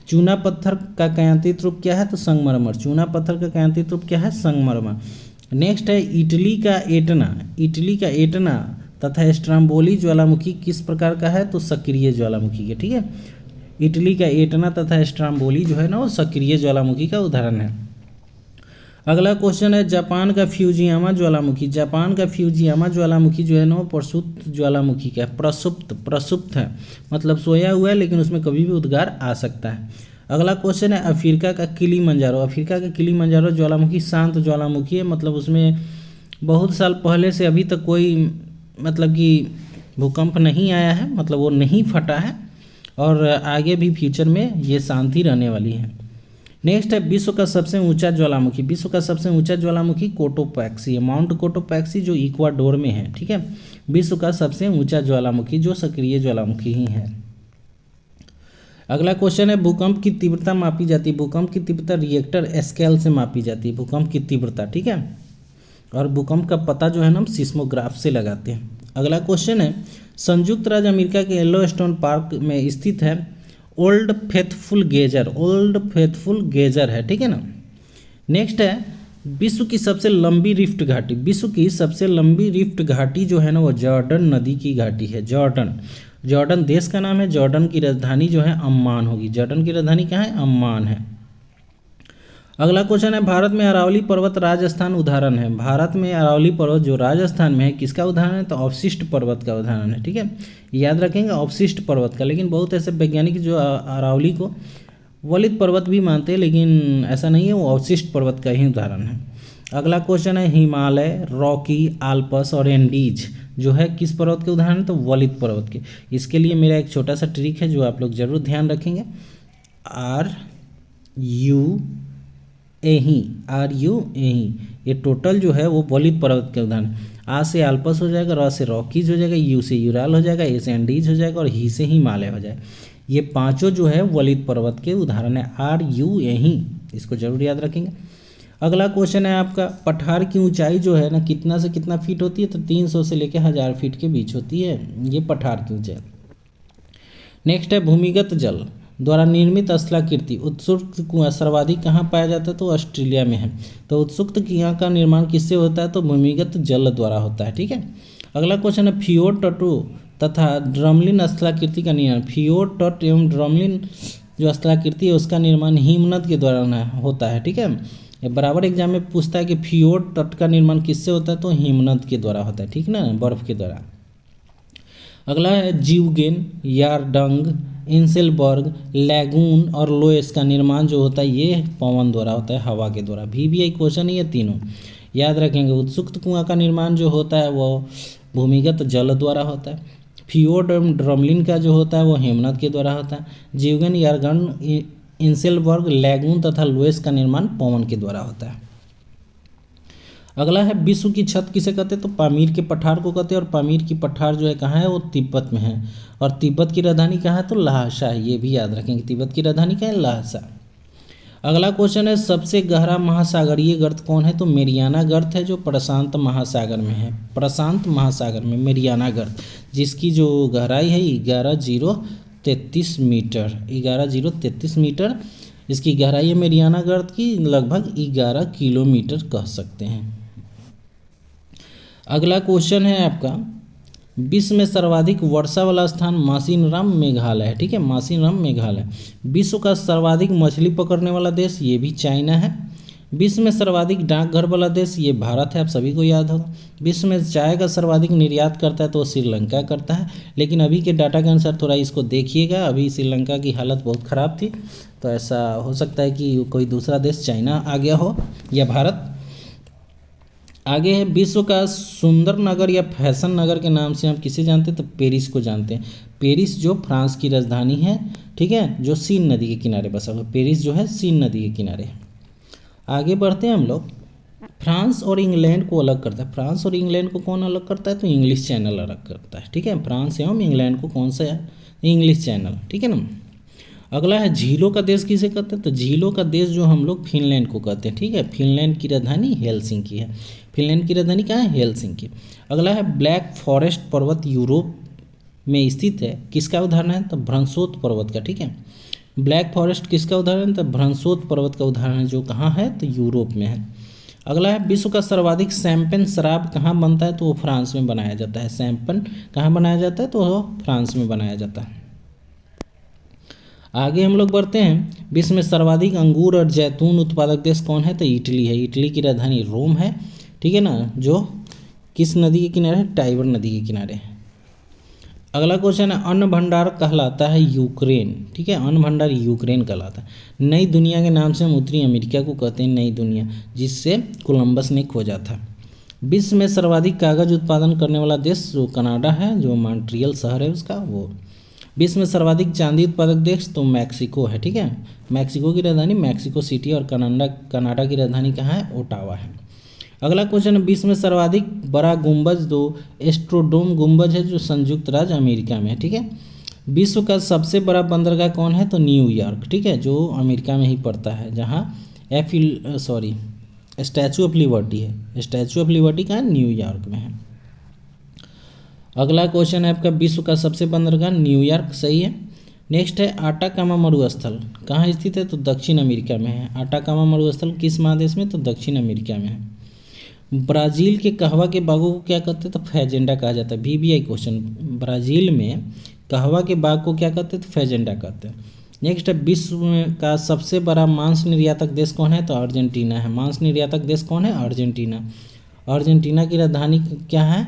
Speaker 1: चूना पत्थर का कायांतित रूप क्या है? तो संगमरमर। चूना पत्थर का कायांतित रूप क्या है? संगमरमर। नेक्स्ट है इटली का एटना तथा स्ट्राम्बोली ज्वालामुखी किस प्रकार का है? तो सक्रिय ज्वालामुखी के। ठीक है, इटली का एटना तथा स्ट्राम्बोली जो है ना वो सक्रिय ज्वालामुखी का उदाहरण है। अगला क्वेश्चन है जापान का फ्यूजियामा ज्वालामुखी जो है ना वो प्रसुप्त ज्वालामुखी का प्रसुप्त है, मतलब सोया हुआ है, लेकिन उसमें कभी भी उद्गार आ सकता है। अगला क्वेश्चन है अफ्रीका का किलिमंजारो ज्वालामुखी शांत ज्वालामुखी है, मतलब उसमें बहुत साल पहले से अभी तक कोई मतलब कि भूकंप नहीं आया है, मतलब वो नहीं फटा है और आगे भी फ्यूचर में ये शांति रहने वाली है। नेक्स्ट है विश्व का सबसे ऊंचा ज्वालामुखी कोटोपैक्सी है, माउंट कोटोपैक्सी जो इक्वाडोर में है। ठीक है, विश्व का सबसे ऊंचा ज्वालामुखी जो सक्रिय ज्वालामुखी ही है। अगला क्वेश्चन है भूकंप की तीव्रता मापी जाती है। भूकंप की तीव्रता रिएक्टर स्केल से मापी जाती है, भूकंप की तीव्रता। ठीक है, और भूकंप का पता जो है ना हम सिस्मोग्राफ से लगाते हैं। अगला क्वेश्चन है संयुक्त राज्य अमेरिका के येलोस्टोन पार्क में स्थित है ओल्ड फेथफुल गेजर है। ठीक है ना। नेक्स्ट है विश्व की सबसे लंबी रिफ्ट घाटी जो है ना वो जॉर्डन नदी की घाटी है। जॉर्डन देश का नाम है। जॉर्डन की राजधानी जो है अम्मान होगी। जॉर्डन की राजधानी क्या है? अम्मान है। अगला क्वेश्चन है भारत में अरावली पर्वत राजस्थान उदाहरण है। भारत में अरावली पर्वत जो राजस्थान में है किसका उदाहरण है? तो अवशिष्ट पर्वत का उदाहरण है। ठीक है, याद रखेंगे अवशिष्ट पर्वत का। लेकिन बहुत ऐसे वैज्ञानिक जो अरावली को वलित पर्वत भी मानते हैं, लेकिन ऐसा नहीं है, वो अवशिष्ट पर्वत का ही उदाहरण है। अगला क्वेश्चन है हिमालय, रॉकी, आल्पस और एंडीज जो है किस पर्वत के उदाहरण है? तो वलित पर्वत के। इसके लिए मेरा एक छोटा सा ट्रिक है जो आप लोग जरूर ध्यान रखेंगे। RU ये टोटल जो है वो वलित पर्वत के उदाहरण है। आ से आल्पस हो जाएगा, र से रॉकीज हो जाएगा, यू से यूराल हो जाएगा, ए से एंडीज हो जाएगा और ही से हिमालय हो जाएगा। ये पांचों जो है वलित पर्वत के उदाहरण है। RU इसको जरूर याद रखेंगे। अगला क्वेश्चन है आपका पठार की ऊंचाई जो है ना कितना से कितना फीट होती है? तो 300 से लेकर 1000 फीट के बीच होती है ये पठार की ऊंचाई। नेक्स्ट है भूमिगत जल द्वारा निर्मित स्थलाकृति उत्सुक्त कुआं सर्वाधिक कहाँ पाया जाता है? तो ऑस्ट्रेलिया में है। तो उत्सुक्त कुआं का निर्माण किससे होता है? तो भूमिगत जल द्वारा होता है। ठीक है। अगला क्वेश्चन है फियोर्ड टटू तथा ड्रमलिन स्थलाकृति का निर्माण। फियोर्ड तट एवं ड्रमलिन जो स्थलाकृति है उसका निर्माण हिमनद के द्वारा होता है। ठीक है, ये बराबर एग्जाम में पूछता है कि फियोर्ड तट का निर्माण किससे होता है? तो हिमनद के द्वारा होता है। ठीक ना, बर्फ के द्वारा। अगला है जीवगेन, यारडंग, इंसेलबर्ग, लैगून और लोएस का निर्माण जो होता है ये पवन द्वारा होता है, हवा के द्वारा। VBI क्वेश्चन है ये तीनों याद रखेंगे। उत्सुक्त कुआं का निर्माण जो होता है वो भूमिगत जल द्वारा होता है। फियोर्ड एवं ड्रमलिन का जो होता है वो हेमनद के द्वारा होता है। जीवगेन, यारगन, इंसेलबर्ग, लैगून तथा लोएस का निर्माण पवन के द्वारा होता है। अगला है विश्व की छत किसे कहते हैं, तो पामीर के पठार को कहते हैं। और पामीर की पठार जो है कहाँ है, वो तिब्बत में है। और तिब्बत की राजधानी कहाँ है, तो ल्हासा है। ये भी याद रखेंगे, तिब्बत की राजधानी क्या है, ल्हासा। अगला क्वेश्चन है सबसे गहरा महासागरीय गर्त कौन है, तो मेरियाना गर्त है, जो प्रशांत महासागर में है। प्रशांत महासागर में मेरियाना गर्त, जिसकी जो गहराई है 11,033 मीटर, 11,033 मीटर इसकी गहराई है मेरियाना गर्त की, लगभग 11 किलोमीटर कह सकते हैं। अगला क्वेश्चन है आपका, विश्व में सर्वाधिक वर्षा वाला स्थान मासिनराम मेघालय है। ठीक है, मासिनराम मेघालय। विश्व का सर्वाधिक मछली पकड़ने वाला देश, ये भी चाइना है। विश्व में सर्वाधिक डाकघर वाला देश, ये भारत है, आप सभी को याद होगा। विश्व में चाय का सर्वाधिक निर्यात करता है तो श्रीलंका करता है, लेकिन अभी के डाटा के अनुसार थोड़ा इसको देखिएगा, अभी श्रीलंका की हालत बहुत ख़राब थी, तो ऐसा हो सकता है कि कोई दूसरा देश चाइना आ गया हो या भारत। आगे है विश्व का सुंदर नगर या फैशन नगर के नाम से हम किसे जानते हैं, तो पेरिस को जानते हैं। पेरिस जो फ्रांस की राजधानी है, ठीक है, जो सीन नदी के किनारे बसा हुआ। पेरिस जो है सीन नदी के किनारे। आगे बढ़ते हैं हम लोग। फ्रांस और इंग्लैंड को अलग करता है। फ्रांस और इंग्लैंड को कौन अलग करता है, तो इंग्लिश चैनल अलग करता है। ठीक है, फ्रांस एवं इंग्लैंड को कौन सा है, इंग्लिश चैनल। ठीक है ना। अगला है झीलों का देश किसे कहते हैं, तो झीलों का देश जो हम लोग फिनलैंड को कहते हैं। ठीक है, फिनलैंड की राजधानी हेलसिंकी है। फिनलैंड की राजधानी कहाँ है, हेलसिंकी। अगला है ब्लैक फॉरेस्ट पर्वत यूरोप में स्थित है, किसका उदाहरण है, तो भ्रंशोत पर्वत का। ठीक है, ब्लैक फॉरेस्ट किसका उदाहरण है, तो भ्रंशोत पर्वत का उदाहरण है, जो कहाँ है, तो यूरोप में है। अगला है विश्व का सर्वाधिक शैंपेन शराब कहाँ बनता है, तो वो फ्रांस में बनाया जाता है। शैंपेन कहाँ बनाया जाता है, तो वो फ्रांस में बनाया जाता है। आगे हम लोग बढ़ते हैं। विश्व में सर्वाधिक अंगूर और जैतून उत्पादक देश कौन है, तो इटली है। इटली की राजधानी रोम है। ठीक है ना, जो किस नदी के किनारे है, टाइबर नदी के किनारे है। अगला क्वेश्चन है अन्न भंडार कहलाता है यूक्रेन। ठीक है, अन्न भंडार यूक्रेन कहलाता है। नई दुनिया के नाम से हम उत्तरी अमेरिका को कहते हैं, नई दुनिया, जिससे कोलंबस ने खोजा था। विश्व में सर्वाधिक कागज उत्पादन करने वाला देश जो कनाडा है, जो मॉन्ट्रियल शहर है उसका वो। विश्व में सर्वाधिक चांदी उत्पादक देश तो मैक्सिको है। ठीक है, मैक्सिको की राजधानी मैक्सिको सिटी, और कनाडा की राजधानी कहाँ है, ओटावा है। अगला क्वेश्चन है विश्व में सर्वाधिक बड़ा गुंबज दो एस्ट्रोडोम गुंबज है, जो संयुक्त राज्य अमेरिका में है। ठीक है, विश्व का सबसे बड़ा बंदरगाह कौन है, तो न्यूयॉर्क। ठीक है, जो अमेरिका में ही पड़ता है, जहाँ स्टैचू ऑफ लिबर्टी है। स्टैचू ऑफ लिबर्टी कहाँ है, न्यूयॉर्क में है। अगला क्वेश्चन है आपका विश्व का सबसे बंदरगाह न्यूयॉर्क, सही है। नेक्स्ट है आटाकामा मरुस्थल कहाँ स्थित है, तो दक्षिण अमेरिका में है। आटाकामा मरुस्थल किस महादेश में, तो दक्षिण अमेरिका में है। ब्राज़ील के कहवा के बागों को क्या कहते हैं, तो फैजेंडा कहा जाता है। VBI क्वेश्चन, ब्राज़ील में कहवा के बाग को क्या कहते हैं, तो फैजेंडा कहते हैं। नेक्स्ट है विश्व का सबसे बड़ा मांस निर्यातक देश कौन है, तो अर्जेंटीना है। मांस निर्यातक देश कौन है, अर्जेंटीना। अर्जेंटीना की राजधानी क्या है,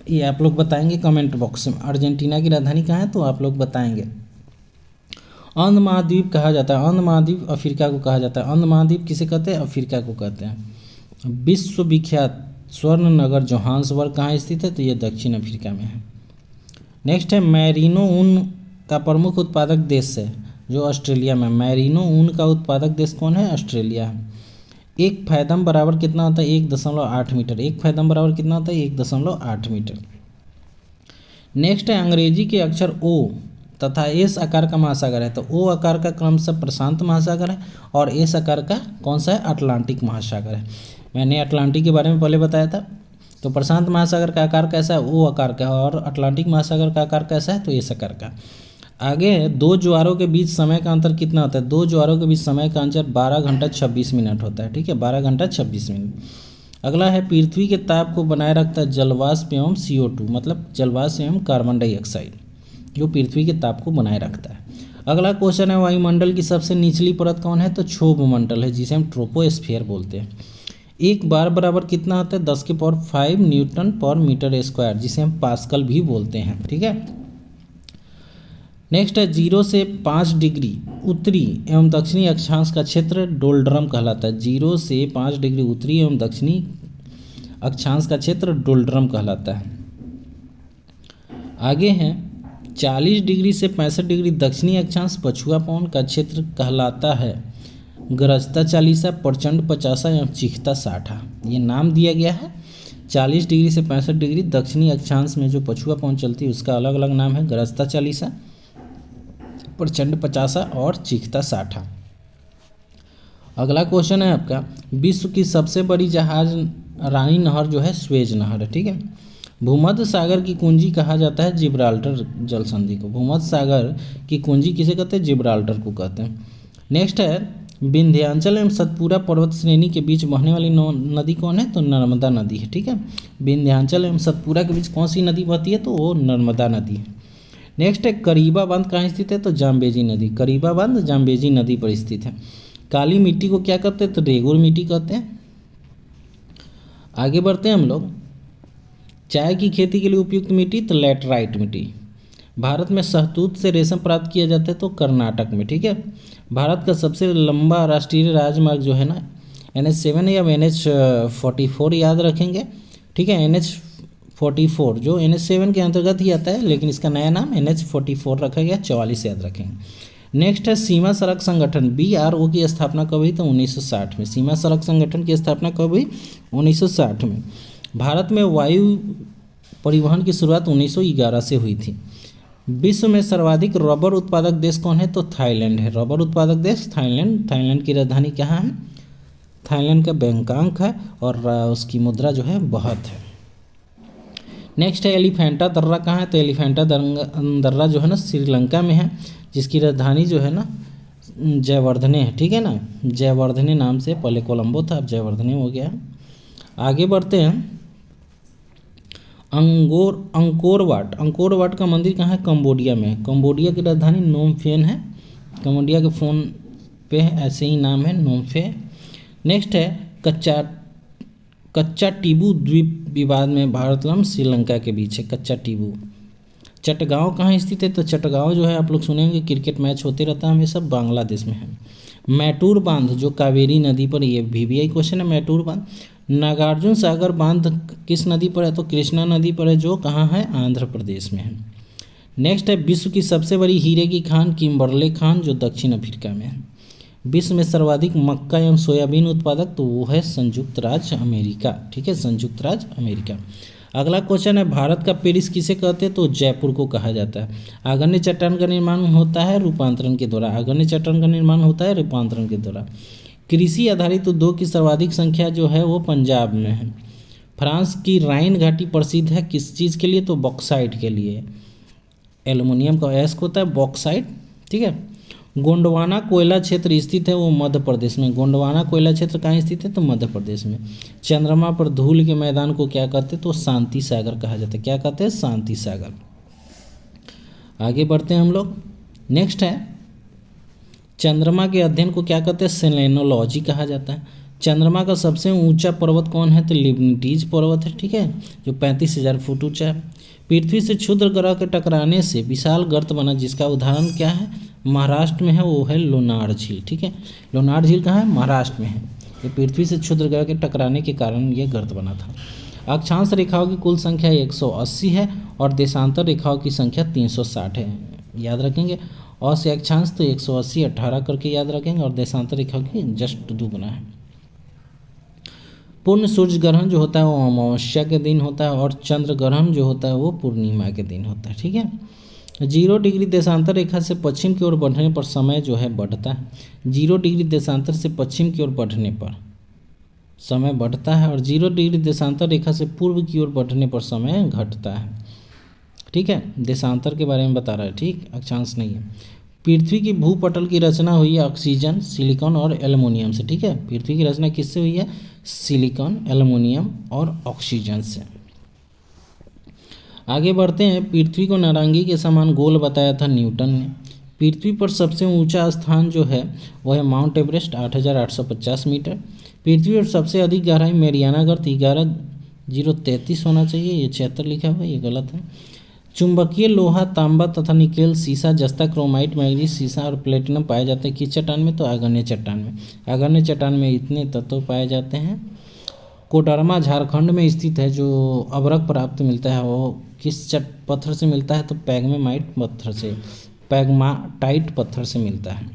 Speaker 1: ये आप लोग बताएंगे कमेंट बॉक्स में। अर्जेंटीना की राजधानी कहाँ है, तो आप लोग बताएंगे। अंध महाद्वीप कहा जाता है, अंध महाद्वीप अफ्रीका को कहा जाता है। अंध महाद्वीप किसे कहते हैं, अफ्रीका को कहते हैं। विश्व विख्यात स्वर्ण नगर जोहान्सबर्ग कहाँ स्थित है, तो ये दक्षिण अफ्रीका में है। नेक्स्ट है मैरिनो ऊन का प्रमुख उत्पादक देश है, जो ऑस्ट्रेलिया में। मैरिनो ऊन का उत्पादक देश कौन है, ऑस्ट्रेलिया। एक फैदम बराबर कितना होता है, 1.8 मीटर। एक फैदम बराबर कितना होता है, 1.8 मीटर। नेक्स्ट है अंग्रेजी के अक्षर ओ तथा एस आकार का महासागर है, तो ओ आकार का क्रमशः प्रशांत महासागर है, और एस आकार का कौन सा है, अटलांटिक महासागर है। मैंने अटलांटिक के बारे में पहले बताया था। तो प्रशांत महासागर का आकार कैसा है, ओ आकार का, और अटलांटिक महासागर का आकार कैसा है, तो एस आकार का। आगे है दो ज्वारों के बीच समय का अंतर कितना होता है, दो ज्वारों के बीच समय का अंतर 12 घंटा 26 मिनट होता है। ठीक है, 12 घंटा 26 मिनट। अगला है पृथ्वी के ताप को बनाए रखता है जलवाष्प एवं CO2, मतलब जलवाष्प एवं कार्बन डाइऑक्साइड, जो पृथ्वी के ताप को बनाए रखता है। अगला क्वेश्चन है वायुमंडल की सबसे निचली परत कौन है, तो क्षोभ मंडल है, जिसे हम ट्रोपोस्फियर बोलते हैं। एक बार बराबर कितना होता है, 10⁵ न्यूटन पर मीटर स्क्वायर, जिसे हम पास्कल भी बोलते हैं। ठीक है। नेक्स्ट है 0 से 5 डिग्री उत्तरी एवं दक्षिणी अक्षांश का क्षेत्र डोल्ड्रम कहलाता है। 0 से 5 डिग्री उत्तरी एवं दक्षिणी अक्षांश का क्षेत्र डोल्ड्रम कहलाता है। आगे है 40 डिग्री से 65 डिग्री दक्षिणी अक्षांश पछुआ पवन का क्षेत्र कहलाता है गरजता चालीसा, प्रचंड पचासा या चीखता साठा। ये नाम दिया गया है। 40 डिग्री से 65 डिग्री दक्षिणी अक्षांश में जो पछुआ पवन चलती है उसका अलग अलग नाम है गरजता चालीसा, प्रचंड पचासा और चीखता साठा। अगला क्वेश्चन है आपका, विश्व की सबसे बड़ी जहाज रानी नहर जो है स्वेज नहर है, ठीक है। भूमध्य सागर की कुंजी कहा जाता है जिब्राल्टर जल संधि को। भूमध्य सागर की कुंजी किसे कहते हैं? जिब्राल्टर को कहते हैं। नेक्स्ट है, विंध्याचल एवं सतपुरा पर्वत श्रेणी के बीच बहने वाली नदी कौन है? तो नर्मदा नदी है, ठीक है। विंध्याचल एवं सतपुरा के बीच कौन सी नदी बहती है? तो वो नर्मदा नदी है। नेक्स्ट है, करीबा बांध कहाँ स्थित है? तो जाम्बेजी नदी। करीबा बांध जाम्बेजी नदी पर स्थित है। काली मिट्टी को क्या कहते हैं? तो रेगुर मिट्टी कहते हैं। आगे बढ़ते हैं हम लोग। चाय की खेती के लिए उपयुक्त मिट्टी? तो लैटराइट मिट्टी। भारत में शहतूत से रेशम प्राप्त किया जाता है? तो कर्नाटक में, ठीक है। भारत का सबसे लंबा राष्ट्रीय राजमार्ग जो है ना NH7 या NH44 याद रखेंगे, ठीक है। NH44 जो NH7 के अंतर्गत ही आता है, लेकिन इसका नया नाम NH44 रखा गया, 44 याद रखेंगे। नेक्स्ट है, सीमा सड़क संगठन BRO की स्थापना कब हुई? तो 1960 में। सीमा सड़क संगठन की स्थापना कब हुई? 1960 में। भारत में वायु परिवहन की शुरुआत 1911 से हुई थी। विश्व में सर्वाधिक रबर उत्पादक देश कौन है? तो थाईलैंड है। रबर उत्पादक देश थाईलैंड। थाईलैंड की राजधानी कहाँ है? थाईलैंड का बैंकॉक है और उसकी मुद्रा जो है बहुत है। नेक्स्ट है, एलिफेंटा दर्रा कहाँ है? तो एलिफेंटा दर्रा जो है ना श्रीलंका में है, जिसकी राजधानी जो है ना जयवर्धने है, ठीक है ना। जयवर्धने नाम से, पहले कोलंबो था, अब जयवर्धने हो गया है। आगे बढ़ते हैं। अंकोर वाट का मंदिर कहाँ है? कंबोडिया में। कंबोडिया की राजधानी नोम फेन है। कंबोडिया के फ़ोन पे ऐसे ही नाम है, नोम फे। नेक्स्ट है, कच्चा टीबू द्वीप विवाद में भारत एवं श्रीलंका के बीच है। कच्चा टीबू। चटगांव कहाँ स्थित है? तो चटगांव जो है आप लोग सुनेंगे, क्रिकेट मैच होते रहता है हमेशा, बांग्लादेश में है। मैटूर बांध जो कावेरी नदी पर, ये VBI क्वेश्चन है। मैटूर बांध। नागार्जुन सागर बांध किस नदी पर है? तो कृष्णा नदी पर है, जो कहाँ है? आंध्र प्रदेश में है। नेक्स्ट है, विश्व की सबसे बड़ी हीरे की खान किम्बरले खान जो दक्षिण अफ्रीका में है। विश्व में सर्वाधिक मक्का एवं सोयाबीन उत्पादक, तो वो है संयुक्त राज्य अमेरिका, ठीक है, संयुक्त राज्य अमेरिका। अगला क्वेश्चन है, भारत का पेरिस किसे कहते हैं? तो जयपुर को कहा जाता है। आग्नेय चट्टान का निर्माण होता है रूपांतरण के द्वारा। आग्नेय चट्टान का निर्माण होता है रूपांतरण के द्वारा। कृषि आधारित उद्योग की सर्वाधिक संख्या जो है वो पंजाब में है। फ्रांस की राइन घाटी प्रसिद्ध है किस चीज़ के लिए? तो बॉक्साइट के लिए। एल्युमिनियम का एस्क होता है बॉक्साइट, ठीक है। गोंडवाना कोयला क्षेत्र स्थित है वो मध्य प्रदेश में। गोंडवाना कोयला क्षेत्र कहाँ स्थित है? तो मध्य प्रदेश में। चंद्रमा पर धूल के मैदान को क्या कहते हैं? तो शांति सागर कहा जाता है। क्या कहते हैं? शांति सागर। आगे बढ़ते हैं हम लोग। नेक्स्ट है, चंद्रमा के अध्ययन को क्या कहते हैं? सेलेनोलॉजी कहा जाता है। चंद्रमा का सबसे ऊंचा पर्वत कौन है? तो लिबनिटीज पर्वत है, ठीक है, जो 35,000 फुट ऊंचा है। पृथ्वी से क्षुद्र ग्रह के टकराने से विशाल गर्त बना, जिसका उदाहरण क्या है? महाराष्ट्र में है, वो है लोनार झील, ठीक है। लोनार झील कहाँ है? महाराष्ट्र में है। ये पृथ्वी से क्षुद्र ग्रह के टकराने के कारण ये गर्त बना था। अक्षांश रेखाओं की कुल संख्या 180 है और देशांतर रेखाओं की संख्या 360 है, याद रखेंगे। और से अक्षांश तो 180 18 करके याद रखेंगे और देशांतर रेखा की जस्ट दुगुना है। पूर्ण सूर्य ग्रहण जो होता है वो अमावस्या के दिन होता है और चंद्र ग्रहण जो होता है वो पूर्णिमा के दिन होता है, ठीक है। 0 डिग्री देशांतर रेखा से पश्चिम की ओर बढ़ने पर समय जो है बढ़ता है। 0 डिग्री देशांतर से पश्चिम की ओर बढ़ने पर समय बढ़ता है और 0 डिग्री देशांतर रेखा से पूर्व की ओर बढ़ने पर समय घटता है, ठीक है। देशांतर के बारे में बता रहा है, ठीक, अक्षांश नहीं है। पृथ्वी की भूपटल की रचना हुई है ऑक्सीजन, सिलिकॉन और एल्युमिनियम से, ठीक है। पृथ्वी की रचना किससे हुई है? सिलिकॉन, एल्युमिनियम और ऑक्सीजन से। आगे बढ़ते हैं। पृथ्वी को नारंगी के समान गोल बताया था न्यूटन ने। पृथ्वी पर सबसे ऊंचा स्थान जो है वह है माउंट एवरेस्ट 8,850 मीटर। पृथ्वी पर सबसे अधिक गहराई मैरियाना गर्त 11,033 होना चाहिए, ये 76 लिखा हुआ है, ये गलत है। चुंबकीय लोहा, तांबा तथा निकेल, सीसा, जस्ता, क्रोमाइट, मैग्नीज, सीसा और प्लेटिनम पाए जाते हैं किस चट्टान में? तो आग्नेय चट्टान में। आग्नेय चट्टान में इतने तत्व पाए जाते हैं। कोडरमा झारखंड में स्थित है। जो अभ्रक प्राप्त मिलता है वो किस पत्थर से मिलता है? तो पैग्मेमाइट पत्थर से, पैग्माटाइट पत्थर से मिलता है।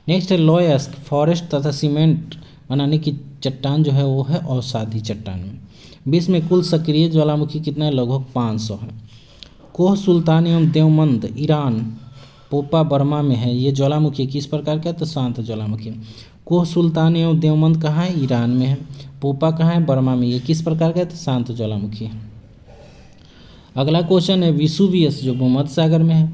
Speaker 1: नेक्स्ट है लॉयस्क, फॉरेस्ट तथा सीमेंट बनाने की चट्टान जो है वो है औसाधी चट्टान में। विश्व में कुल सक्रिय ज्वालामुखी कितना है? लगभग 500 है। कोह सुल्तान एवं देवमंद ईरान पोपा बर्मा में है। ये ज्वालामुखी किस प्रकार का है? तो शांत ज्वालामुखी। कोह सुल्तान एवं देवमंद कहाँ है? ईरान में है। पोपा कहाँ है? बर्मा में। ये किस प्रकार का है? तो शांत ज्वालामुखी है। अगला क्वेश्चन है विसुवियस जो भूमध्य सागर में है।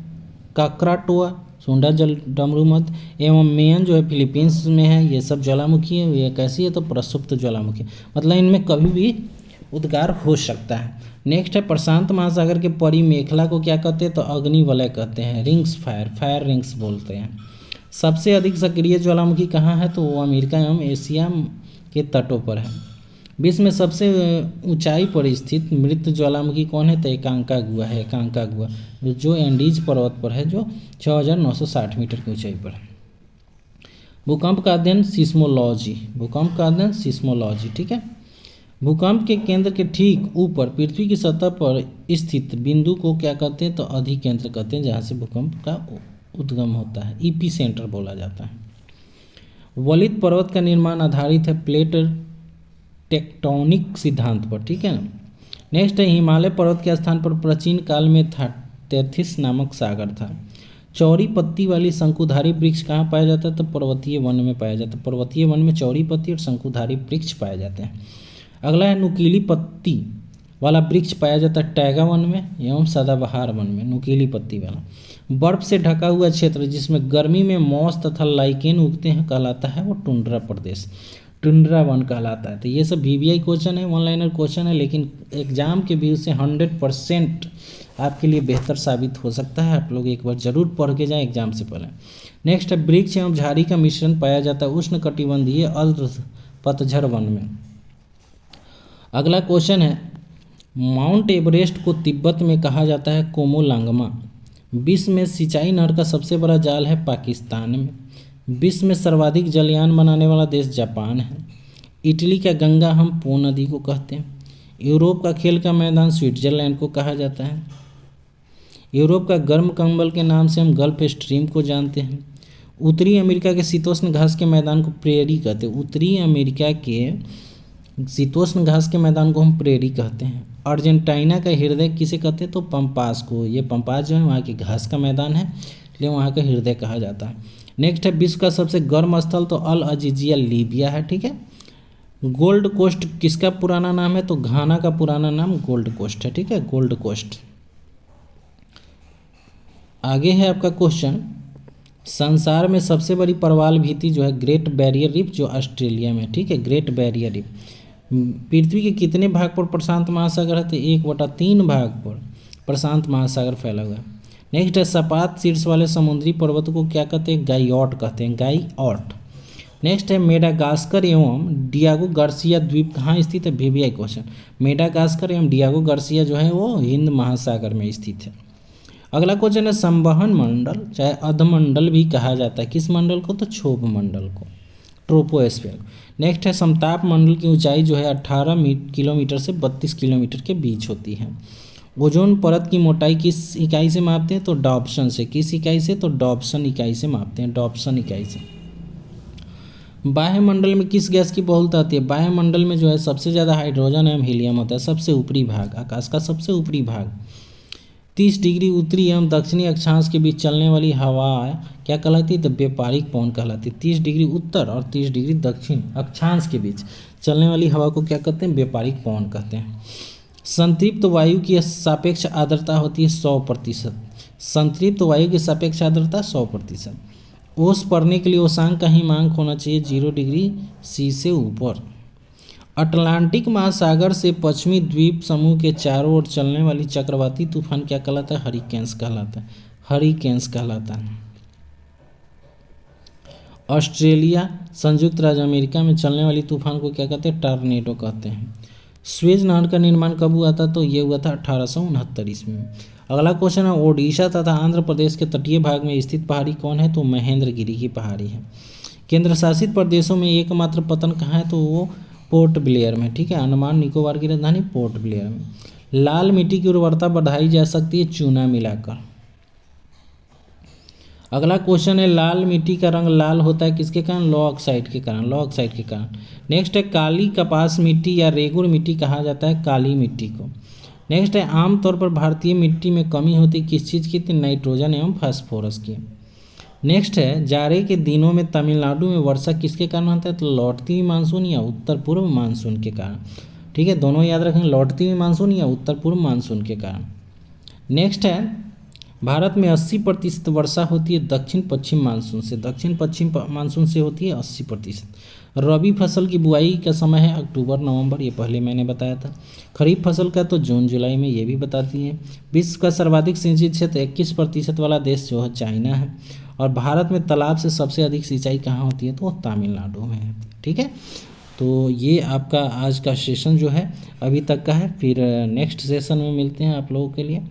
Speaker 1: काकराटोआ सुंडा जल डमरू मध्य एवं मेयन जो है फिलीपींस में है। ये सब ज्वालामुखी है। ये कैसी है? तो प्रसुप्त ज्वालामुखी, मतलब इनमें कभी भी उद्गार हो सकता है। नेक्स्ट है प्रशांत महासागर के परिमेखला को क्या कहते हैं? तो अग्निवलय कहते हैं। रिंग्स फायर, फायर रिंग्स बोलते हैं। सबसे अधिक सक्रिय ज्वालामुखी कहाँ है? तो वो अमेरिका एवं एशिया के तटों पर है। विश्व में सबसे ऊंचाई पर स्थित मृत ज्वालामुखी कौन है? तो एकांकागुआ है। एकांकागुआ जो एंडीज पर्वत पर है, जो 6960 मीटर की ऊंचाई पर है। भूकंप का अध्ययन सिस्मोलॉजी, भूकंप का अध्ययन सिस्मोलॉजी, ठीक है। भूकंप के केंद्र के ठीक ऊपर पृथ्वी की सतह पर स्थित बिंदु को क्या कहते हैं? तो अधिकेंद्र कहते हैं, जहाँ से भूकंप का उद्गम होता है। ईपी सेंटर बोला जाता है। वलित पर्वत का निर्माण आधारित है प्लेट टेक्टोनिक सिद्धांत पर, ठीक है ना। नेक्स्ट है हिमालय पर्वत के स्थान पर प्राचीन काल में था तैथिस नामक सागर था। चौड़ी पत्ती वाली शंकुधारी वृक्ष कहाँ पाया जाता है? तो पर्वतीय वन में पाया जाता है। पर्वतीय वन में चौड़ी पत्ती और शंकुधारी वृक्ष पाए जाते हैं। अगला है नुकीली पत्ती वाला वृक्ष पाया जाता है टैगा वन में एवं सदाबहार वन में। नुकीली पत्ती वाला बर्फ से ढका हुआ क्षेत्र जिसमें गर्मी में मॉस तथा लाइकेन उगते हैं कहलाता है वो टुंड्रा प्रदेश, टुंड्रा वन कहलाता है। तो ये सब वीवीआई क्वेश्चन है, वन लाइनर क्वेश्चन है, लेकिन एग्जाम के व्यू से 100% आपके लिए बेहतर साबित हो सकता है। आप लोग एक बार जरूर पढ़ के जाएं एग्जाम से पहले। नेक्स्ट है वृक्ष एवं झाड़ी का मिश्रण पाया जाता है उष्ण कटिबंधीय अर्ध पतझड़ वन में। अगला क्वेश्चन है माउंट एवरेस्ट को तिब्बत में कहा जाता है कोमोलांगमा। विश्व में सिंचाई नहर का सबसे बड़ा जाल है पाकिस्तान में। विश्व में सर्वाधिक जलयान बनाने वाला देश जापान है। इटली का गंगा हम पो नदी को कहते हैं। यूरोप का खेल का मैदान स्विट्जरलैंड को कहा जाता है। यूरोप का गर्म कंबल के नाम से हम गल्फ स्ट्रीम को जानते हैं। उत्तरी अमेरिका के शीतोष्ण घास के मैदान को प्रेरी कहते हैं। उत्तरी अमेरिका के शीतोष्ण घास के मैदान को हम प्रेरी कहते हैं। अर्जेंटीना का हृदय किसे कहते हैं? तो पंपास को। ये पंपास जो है वहाँ की घास का मैदान है, इसलिए वहाँ का हृदय कहा जाता है। नेक्स्ट है विश्व का सबसे गर्म स्थल तो अल अजीजिया लीबिया है, ठीक है। गोल्ड कोस्ट किसका पुराना नाम है? तो घाना का पुराना नाम गोल्ड कोस्ट है, ठीक है, गोल्ड कोस्ट। आगे है आपका क्वेश्चन संसार में सबसे बड़ी प्रवाल भित्ति जो है ग्रेट बैरियर रीफ जो ऑस्ट्रेलिया में, ठीक है, ग्रेट बैरियर रीफ। पृथ्वी के कितने भाग पर प्रशांत महासागर है? तो 1/3 भाग पर प्रशांत महासागर फैला हुआ है। नेक्स्ट है सपाट शीर्ष वाले समुद्री पर्वत को क्या कहते हैं? गाइऑट कहते हैं, गाइऑट। नेक्स्ट है मेडागास्कर एवं डियागो गार्सिया द्वीप कहाँ स्थित है? VVI question. मेडागास्कर एवं डियागो गार्सिया जो है वो हिंद महासागर में स्थित है। अगला क्वेश्चन है संवहन मंडल चाहे अधमंडल भी कहा जाता है किस मंडल को? तो क्षोभ मंडल को, ट्रोपोस्फीयर। नेक्स्ट है समताप मंडल की ऊंचाई जो है 18 किलोमीटर से 32 किलोमीटर के बीच होती है। ओजोन परत की मोटाई किस इकाई से मापते हैं? तो डॉप्सन से। किस इकाई से? तो डॉप्सन इकाई से मापते हैं, डॉप्सन इकाई से। वायुमंडल में किस गैस की बहुलता होती है? वायुमंडल में जो है सबसे ज़्यादा हाइड्रोजन एवं हीलियम होता है, सबसे ऊपरी भाग, आकाश का सबसे ऊपरी भाग। 30 डिग्री उत्तरी एवं दक्षिणी अक्षांश के बीच चलने वाली हवा क्या कहलाती है? तो व्यापारिक पवन कहलाती है। 30 डिग्री उत्तर और 30 डिग्री दक्षिण अक्षांश के बीच चलने वाली हवा को क्या कहते हैं? व्यापारिक पवन कहते हैं। संतृप्त वायु की सापेक्ष आर्द्रता होती है 100%। संतृप्त वायु की सापेक्ष आर्द्रता 100%। ओस पड़ने के लिए ओसांग का हिमांक होना चाहिए 0 डिग्री सी से ऊपर। अटलांटिक महासागर से पश्चिमी द्वीप समूह के चारों ओर चलने वाली चक्रवाती तूफान क्या कहलाता है? हरिकेन्स कहलाता है, हरिकेन्स कहलाता है। ऑस्ट्रेलिया संयुक्त राज्य अमेरिका में चलने वाली तूफान को क्या कहते हैं? टॉर्नेडो कहते हैं। स्वेज नहर का निर्माण कब हुआ था? तो ये हुआ था 1869 ईस्वी में। अगला क्वेश्चन है ओडिशा तथा आंध्र प्रदेश के तटीय भाग में स्थित पहाड़ी कौन है? तो महेंद्रगिरी की पहाड़ी है। केंद्र शासित प्रदेशों में एकमात्र पतन कहाँ है? तो वो पोर्ट ब्लेयर में, ठीक है, अंडमान निकोबार की राजधानी पोर्ट ब्लेयर में। लाल मिट्टी की उर्वरता बढ़ाई जा सकती है चूना मिलाकर। अगला क्वेश्चन है, लाल मिट्टी का रंग लाल होता है किसके कारण? लौह ऑक्साइड के कारण, लौह ऑक्साइड के कारण। नेक्स्ट है, काली कपास मिट्टी या रेगुर मिट्टी कहा जाता है काली मिट्टी को। नेक्स्ट है, आमतौर पर भारतीय मिट्टी में कमी होती किस चीज़ की? नाइट्रोजन एवं फास्फोरस की। नेक्स्ट है, जाड़े के दिनों में तमिलनाडु में वर्षा किसके कारण होता है? तो लौटती हुई मानसून या उत्तर पूर्व मानसून के कारण। ठीक है, दोनों याद रखें, लौटती हुई मानसून या उत्तर पूर्व मानसून के कारण। नेक्स्ट है, भारत में 80% वर्षा होती है दक्षिण पश्चिम मानसून से, दक्षिण पश्चिम मानसून से होती है 80%। रबी फसल की बुआई का समय है अक्टूबर नवंबर, ये पहले मैंने बताया था। खरीफ फसल का तो जून जुलाई में, ये भी बताती है। विश्व का सर्वाधिक सिंचित क्षेत्र 21% वाला देश जो है चाइना है। और भारत में तालाब से सबसे अधिक सिंचाई कहाँ होती है? तो तमिलनाडु में है। ठीक है, तो ये आपका आज का सेशन जो है अभी तक का है, फिर नेक्स्ट सेशन में मिलते हैं आप लोगों के लिए।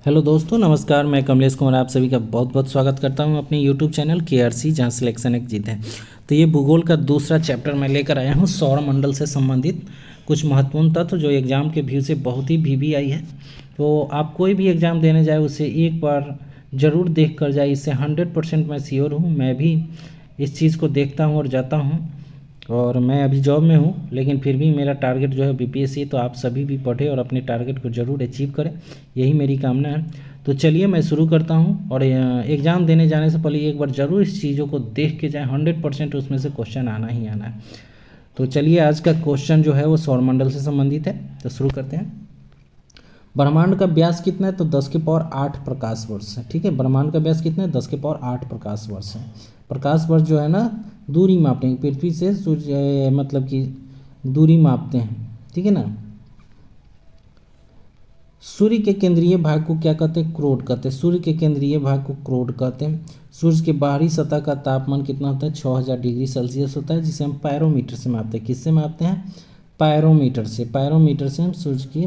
Speaker 1: हेलो दोस्तों, नमस्कार। मैं कमलेश कुमार आप सभी का बहुत बहुत स्वागत करता हूं अपने यूट्यूब चैनल KRC, जहां सिलेक्शन एक जीत है। तो ये भूगोल का दूसरा चैप्टर मैं लेकर आया हूं, सौर मंडल से संबंधित कुछ महत्वपूर्ण तत्व जो एग्ज़ाम के व्यू से बहुत ही VVI है। तो आप कोई भी एग्ज़ाम देने जाए उसे एक बार ज़रूर देख कर जाए, इससे 100% मैं श्योर हूँ। मैं भी इस चीज़ को देखता हूँ और जाता हूँ, और मैं अभी जॉब में हूँ, लेकिन फिर भी मेरा टारगेट जो है BPSC। तो आप सभी भी पढ़ें और अपने टारगेट को ज़रूर अचीव करें, यही मेरी कामना है। तो चलिए मैं शुरू करता हूँ, और एग्ज़ाम देने जाने से पहले एक बार ज़रूर इस चीज़ों को देख के जाएँ, 100% उसमें से क्वेश्चन आना ही आना है। तो चलिए, आज का क्वेश्चन जो है वो सौरमंडल से संबंधित है, तो शुरू करते हैं। ब्रह्मांड का व्यास कितना है? तो 10⁸ प्रकाश वर्ष है। ठीक है, ब्रह्मांड का व्यास कितना है? 10⁸ प्रकाश वर्ष है। प्रकाश वर्ष जो है ना, दूरी मापते हैं पृथ्वी से सूर्य, मतलब कि दूरी मापते हैं। ठीक है ना। सूर्य के केंद्रीय भाग को क्या कहते हैं? क्रोड कहते हैं। सूर्य के केंद्रीय भाग को क्रोड कहते हैं। सूर्य के बाहरी सतह का तापमान कितना होता है? 6000 डिग्री सेल्सियस होता है, जिसे हम पायरोमीटर से मापते हैं। किससे मापते हैं? पायरोमीटर से। पायरोमीटर से हम सूर्य की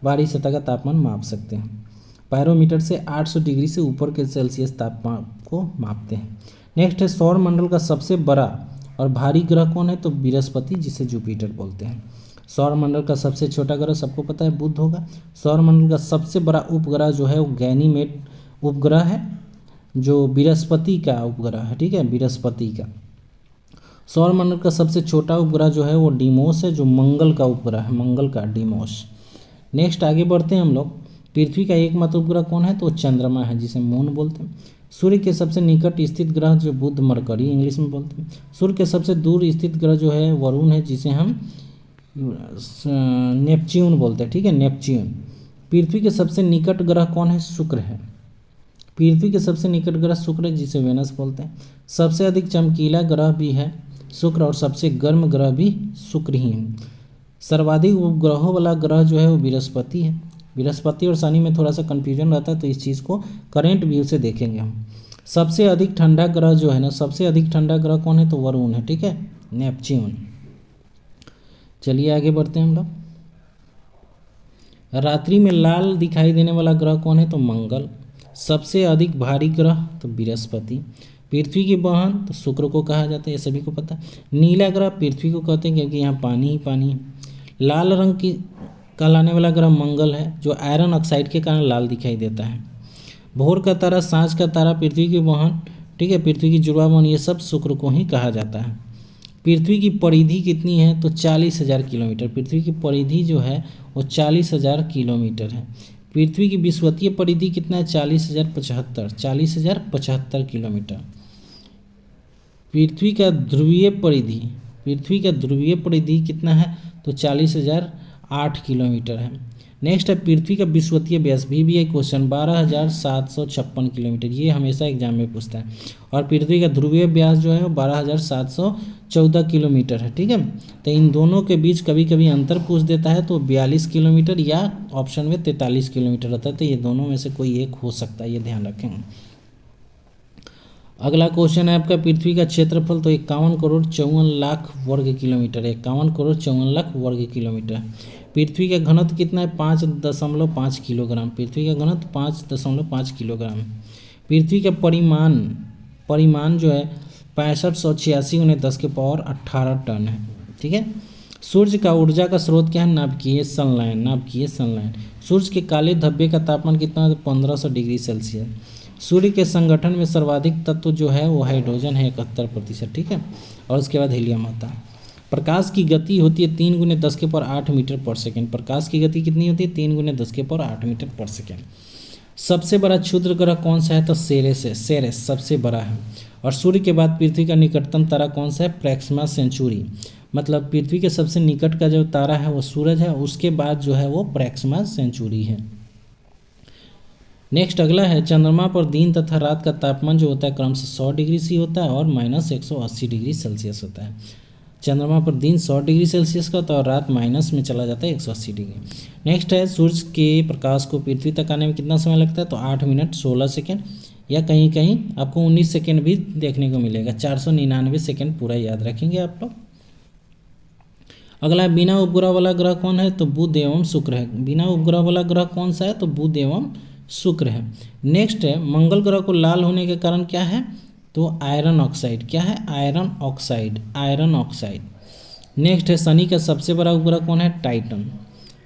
Speaker 1: बाहरी सतह का तापमान माप सकते हैं। पायरोमीटर से 800 डिग्री से ऊपर के सेल्सियस तापमान को मापते हैं। नेक्स्ट है, सौर मंडल का सबसे बड़ा और भारी ग्रह कौन है? तो बृहस्पति, जिसे जुपिटर बोलते हैं। सौर मंडल का सबसे छोटा ग्रह सबको पता है, बुध होगा। सौर मंडल का सबसे बड़ा उपग्रह जो है वो गैनीमेड उपग्रह है, जो बृहस्पति का उपग्रह है। ठीक है, बृहस्पति का। सौर मंडल का सबसे छोटा उपग्रह जो है वो डिमोस है, जो मंगल का उपग्रह है, मंगल का डिमोस। नेक्स्ट आगे बढ़ते हैं हम लोग। पृथ्वी का एकमात्र उपग्रह कौन है? तो चंद्रमा है, जिसे मून बोलते हैं। सूर्य के सबसे निकट स्थित ग्रह जो बुध, मरकरी इंग्लिश में बोलते हैं। सूर्य के सबसे दूर स्थित ग्रह जो है वरुण है, जिसे हम नेपच्यून बोलते हैं। ठीक है, नेपच्यून। पृथ्वी के सबसे निकट ग्रह कौन है? शुक्र है। पृथ्वी के सबसे निकट ग्रह शुक्र है, जिसे वेनस बोलते हैं। सबसे अधिक चमकीला ग्रह भी है शुक्र, और सबसे गर्म ग्रह भी शुक्र ही है। सर्वाधिक उपग्रहों वाला ग्रह जो है वो बृहस्पति है। बृहस्पति और शनि में थोड़ा सा कन्फ्यूजन रहता है, तो इस चीज़ को करेंट व्यू से देखेंगे हम। सबसे अधिक ठंडा ग्रह जो है ना, सबसे अधिक ठंडा ग्रह कौन है? तो वरुण है। ठीक है, नेपच्यून। चलिए आगे बढ़ते हैं हम लोग। रात्रि में लाल दिखाई देने वाला ग्रह कौन है? तो मंगल। सबसे अधिक भारी ग्रह तो बृहस्पति। पृथ्वी की बहन तो शुक्र को कहा जाता है, ये सभी को पता है। नीला ग्रह पृथ्वी को कहते हैं, क्योंकि यहाँ पानी ही पानी है। लाल रंग की कहलाने वाला ग्रह मंगल है, जो आयरन ऑक्साइड के कारण लाल दिखाई देता है। भोर का तारा, सांझ का तारा, पृथ्वी की बहन, ठीक है, पृथ्वी की जुड़वा बहन, ये सब शुक्र को ही कहा जाता है। पृथ्वी की परिधि कितनी है? तो 40,000 किलोमीटर। पृथ्वी की परिधि जो है वो 40,000 किलोमीटर है। पृथ्वी की विषुवतीय परिधि कितना है? 40,075 किलोमीटर। पृथ्वी का ध्रुवीय परिधि कितना है? तो 40,008 किलोमीटर है। नेक्स्ट है, पृथ्वी का विषुवतीय व्यास, VVI क्वेश्चन, 12,756 किलोमीटर। ये हमेशा एग्जाम में पूछता है। और पृथ्वी का ध्रुवीय व्यास जो है वो 12,714 किलोमीटर है। ठीक है, तो इन दोनों के बीच कभी कभी अंतर पूछ देता है, तो 42 किलोमीटर या ऑप्शन में 43 किलोमीटर रहता है। तो ये दोनों में से कोई एक हो सकता है, ये ध्यान रखें। अगला क्वेश्चन है आपका, पृथ्वी का क्षेत्रफल तो 51,54,00,000 वर्ग किलोमीटर है। 51,54,00,000 वर्ग किलोमीटर। पृथ्वी का घनत्व कितना है? 5.5 किलोग्राम। पृथ्वी का घनत्व 5.5 किलोग्राम। पृथ्वी का परिमाण जो है 6586 × 10⁸ टन है। ठीक है, सूर्य का ऊर्जा का स्रोत क्या है? नाभिकीय संलयन। नाभिकीय संलयन। सूर्य के काले धब्बे का तापमान कितना है? 1500 डिग्री सेल्सियस। सूर्य के संगठन में सर्वाधिक तत्व जो है वो हाइड्रोजन है 71%, ठीक है, और उसके बाद हीलियम होता है। प्रकाश की गति होती है 3×10⁸ मीटर पर सेकेंड। प्रकाश की गति कितनी होती है? 3×10⁸ मीटर पर सेकेंड। सबसे बड़ा क्षुद्र ग्रह कौन सा है? तो सेरेस है। सेरेस सबसे बड़ा है। और सूर्य के बाद पृथ्वी का निकटतम तारा कौन सा है? प्रैक्सिमा सेंचुरी। मतलब पृथ्वी के सबसे निकट का जो तारा है वो सूरज है, उसके बाद जो है वो प्रैक्सिमा सेंचुरी है। नेक्स्ट अगला है, चंद्रमा पर दिन तथा रात का तापमान जो होता है क्रमशः 100 डिग्री सी होता है और -180 डिग्री सेल्सियस होता है। चंद्रमा पर दिन 100 डिग्री सेल्सियस का होता है और रात माइनस में चला जाता है 180 डिग्री। नेक्स्ट है, सूर्य के प्रकाश को पृथ्वी तक आने में कितना समय लगता है? तो 8 मिनट 16 सेकेंड, या कहीं कहीं आपको 19 सेकेंड भी देखने को मिलेगा। 499 सेकेंड पूरा याद रखेंगे आप लोग। अगला, बिना उपग्रह वाला ग्रह कौन है? तो बुध एवं शुक्र है। बिना उपग्रह वाला ग्रह कौन सा है? तो बुध एवं शुक्र है। नेक्स्ट है, मंगल ग्रह को लाल होने के कारण क्या है? तो आयरन ऑक्साइड। क्या है? Iron oxide. Iron oxide. Next है, शनि का सबसे बड़ा उपग्रह कौन है? टाइटन।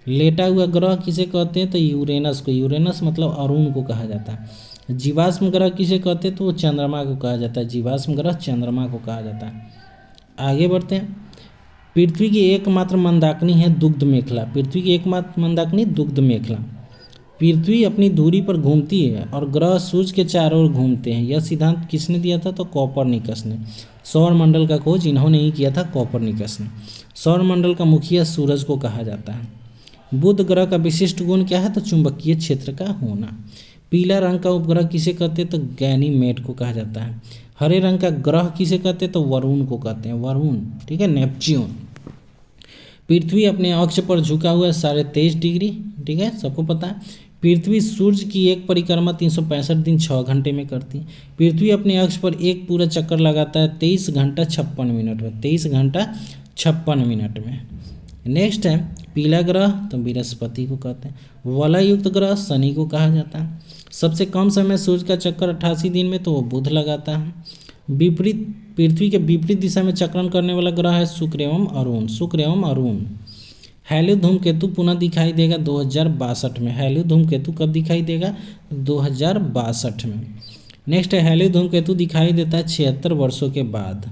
Speaker 1: लेटा हुआ ग्रह किसे कहते हैं? तो यूरेनस को। यूरेनस मतलब अरुण को कहा जाता है। जीवाश्म ग्रह किसे कहते हैं? तो वो चंद्रमा को कहा जाता है। जीवाश्म ग्रह चंद्रमा को कहा जाता है। आगे बढ़ते हैं। पृथ्वी की एकमात्र मंदाकिनी है दुग्ध मेखला। पृथ्वी की एकमात्र मंदाकिनी दुग्ध मेखला। पृथ्वी अपनी धुरी पर घूमती है और ग्रह सूर्य के चारों ओर घूमते हैं। यह सिद्धांत किसने दिया था? तो कॉपरनिकस ने। सौर मंडल का खोज इन्होंने ही किया था, कॉपरनिकस ने। सौर मंडल का मुखिया सूरज को कहा जाता है। बुध ग्रह का विशिष्ट गुण क्या है? तो चुंबकीय क्षेत्र का होना। पीला रंग का उपग्रह किसे कहते हैं? तो गैनीमेड को कहा जाता है। हरे रंग का ग्रह किसे कहते हैं? तो वरुण को कहते हैं। वरुण, ठीक है, नेपच्यून। पृथ्वी अपने अक्ष पर झुका हुआ है 23.5 डिग्री, ठीक है, सबको पता है। पृथ्वी सूर्य की एक परिक्रमा 365 दिन 6 घंटे में करती है। पृथ्वी अपने अक्ष पर एक पूरा चक्कर लगाता है 23 घंटा 56 मिनट में। 23 घंटा 56 मिनट में। नेक्स्ट है, पीला ग्रह तो बृहस्पति को कहते हैं। वलयुक्त ग्रह शनि को कहा जाता है। सबसे कम समय सूर्य का चक्कर 88 दिन में, तो वो बुध लगाता है। विपरीत, पृथ्वी के विपरीत दिशा में चक्रण करने वाला ग्रह है शुक्र एवं अरुण। शुक्र एवं अरुण। हैलो धूमकेतु पुनः दिखाई देगा 2062 में। हैलो धूमकेतु कब दिखाई देगा? 2062 में। नेक्स्ट है, हैलो धूमकेतु दिखाई देता है 76 वर्षों के बाद।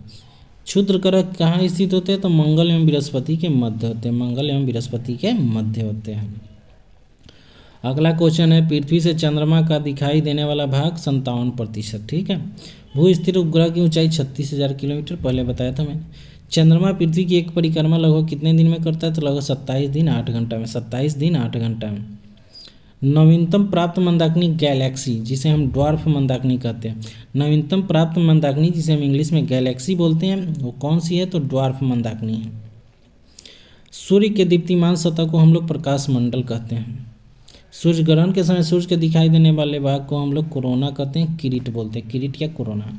Speaker 1: क्षुद्र ग्रह कहाँ स्थित होते हैं? तो मंगल एवं बृहस्पति के मध्य होते हैं। मंगल एवं बृहस्पति के मध्य होते हैं। अगला क्वेश्चन है, पृथ्वी से चंद्रमा का दिखाई देने वाला भाग 57%, ठीक है। भू स्थिर उपग्रह की ऊंचाई 36,000 किलोमीटर, पहले बताया था मैंने। चंद्रमा पृथ्वी की एक परिक्रमा लगभग कितने दिन में करता है? तो लगभग 27 दिन 8 घंटा में। 27 दिन 8 घंटा में। नवीनतम प्राप्त मंदाकिनी गैलेक्सी, जिसे हम ड्वार्फ मंदाकिनी कहते हैं। नवीनतम प्राप्त मंदाकिनी, जिसे हम इंग्लिश में गैलेक्सी बोलते हैं, वो कौन सी है? तो ड्वार्फ मंदाकिनी है। सूर्य के दीप्तिमान सतह को हम लोग प्रकाश मंडल कहते हैं। सूर्य ग्रहण के समय सूर्य के दिखाई देने वाले भाग को हम लोग कोरोना कहते हैं, किरीट बोलते हैं, किरीट या कोरोना।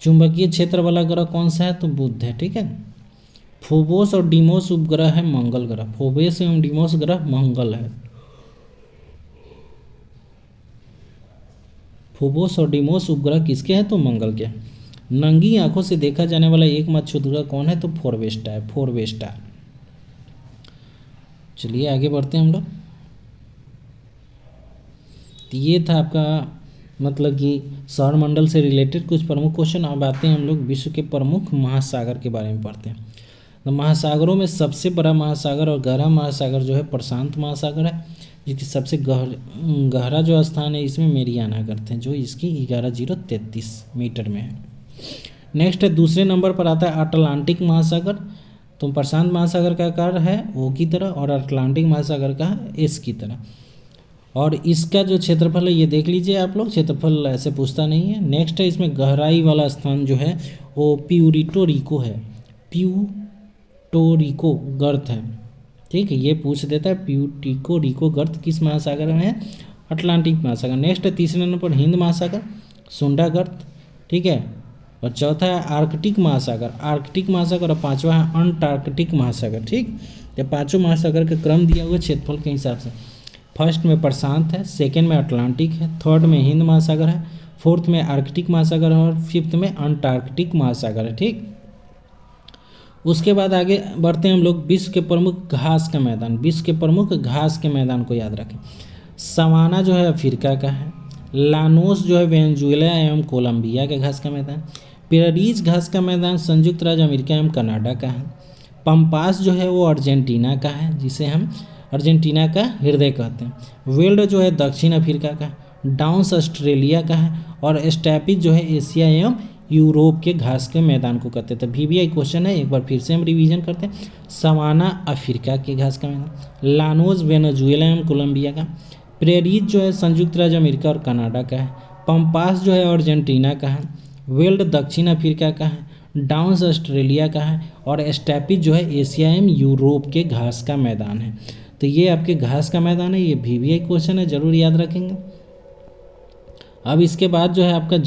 Speaker 1: चुंबकीय क्षेत्र वाला ग्रह कौन सा है? तो बुध है, ठीक है। फोबोस और डीमोस उपग्रह है मंगल ग्रह। फोबोस एवं डीमोस ग्रह मंगल है। फोबोस और डीमोस उपग्रह किसके हैं? तो मंगल के। नंगी आंखों से देखा जाने वाला एकमात्र क्षुद्र ग्रह कौन है? तो फोरवेस्टा है। फोरवेस्टा। चलिए आगे बढ़ते हैं हम लोग। ये था आपका मतलब कि सौर मंडल से रिलेटेड कुछ प्रमुख क्वेश्चन। अब आते हैं हम लोग विश्व के प्रमुख महासागर के बारे में पढ़ते हैं। तो महासागरों में सबसे बड़ा महासागर और गहरा महासागर जो है प्रशांत महासागर है, जिसकी सबसे गहरा जो स्थान है इसमें मेरियाना करते हैं, जो इसकी 11,033 मीटर में है। नेक्स्ट है, दूसरे नंबर पर आता है अटलांटिक महासागर। तो प्रशांत महासागर का आकार है ओ की तरह और अटलांटिक महासागर का एस की तरह। और इसका जो क्षेत्रफल है ये देख लीजिए आप लोग, क्षेत्रफल ऐसे पूछता नहीं है। नेक्स्ट है, इसमें गहराई वाला स्थान जो है वो प्यूरिटो रिको है। प्यूटोरिको गर्त है, ठीक है, ये पूछ देता है। प्यूटिको रिको गर्त किस महासागर में है? अटलांटिक महासागर। नेक्स्ट है, तीसरे नंबर पर हिंद महासागर, सुंडा गर्त, ठीक है। और चौथा है आर्कटिक महासागर। आर्कटिक महासागर। और पांचवा है अंटार्कटिक महासागर, ठीक। ये पांचों महासागर का क्रम दिया हुआ क्षेत्रफल के हिसाब से। फर्स्ट में प्रशांत है, सेकंड में अटलांटिक है, थर्ड में हिंद महासागर है, फोर्थ में आर्कटिक महासागर है और फिफ्थ में अंटार्कटिक महासागर है, ठीक। उसके बाद आगे बढ़ते हैं हम लोग। विश्व के प्रमुख घास का मैदान, विश्व के प्रमुख घास के मैदान को याद रखें। सवाना जो है अफ्रीका का है। लानोस जो है वेनेजुएला एवं कोलंबिया के घास का मैदान। पेरीज घास का मैदान संयुक्त राज्य अमेरिका एवं कनाडा का है। पंपास जो है वो अर्जेंटीना का है, जिसे हम अर्जेंटीना का हृदय कहते हैं। वेल्ड जो है दक्षिण अफ्रीका का। डाउन्स ऑस्ट्रेलिया का है। और स्टैपिज जो है एशिया एवं यूरोप के घास के मैदान को कहते हैं। तो VBI क्वेश्चन है, एक बार फिर से हम रिवीजन करते हैं। सवाना अफ्रीका के घास का मैदान। लानोस वेनेजुएला एवं कोलंबिया का। प्रेरीज जो है संयुक्त राज्य अमेरिका और कनाडा का है। पंपास जो है अर्जेंटीना का है। वेल्ड दक्षिण अफ्रीका का है। डाउन्स ऑस्ट्रेलिया का है। और स्टैपिज जो है एशिया एवं यूरोप के घास का मैदान है। तो ये आपके घास का मैदान है, ये VBI क्वेश्चन है, जरूर याद रखेंगे। अब इसके बाद जो है आपका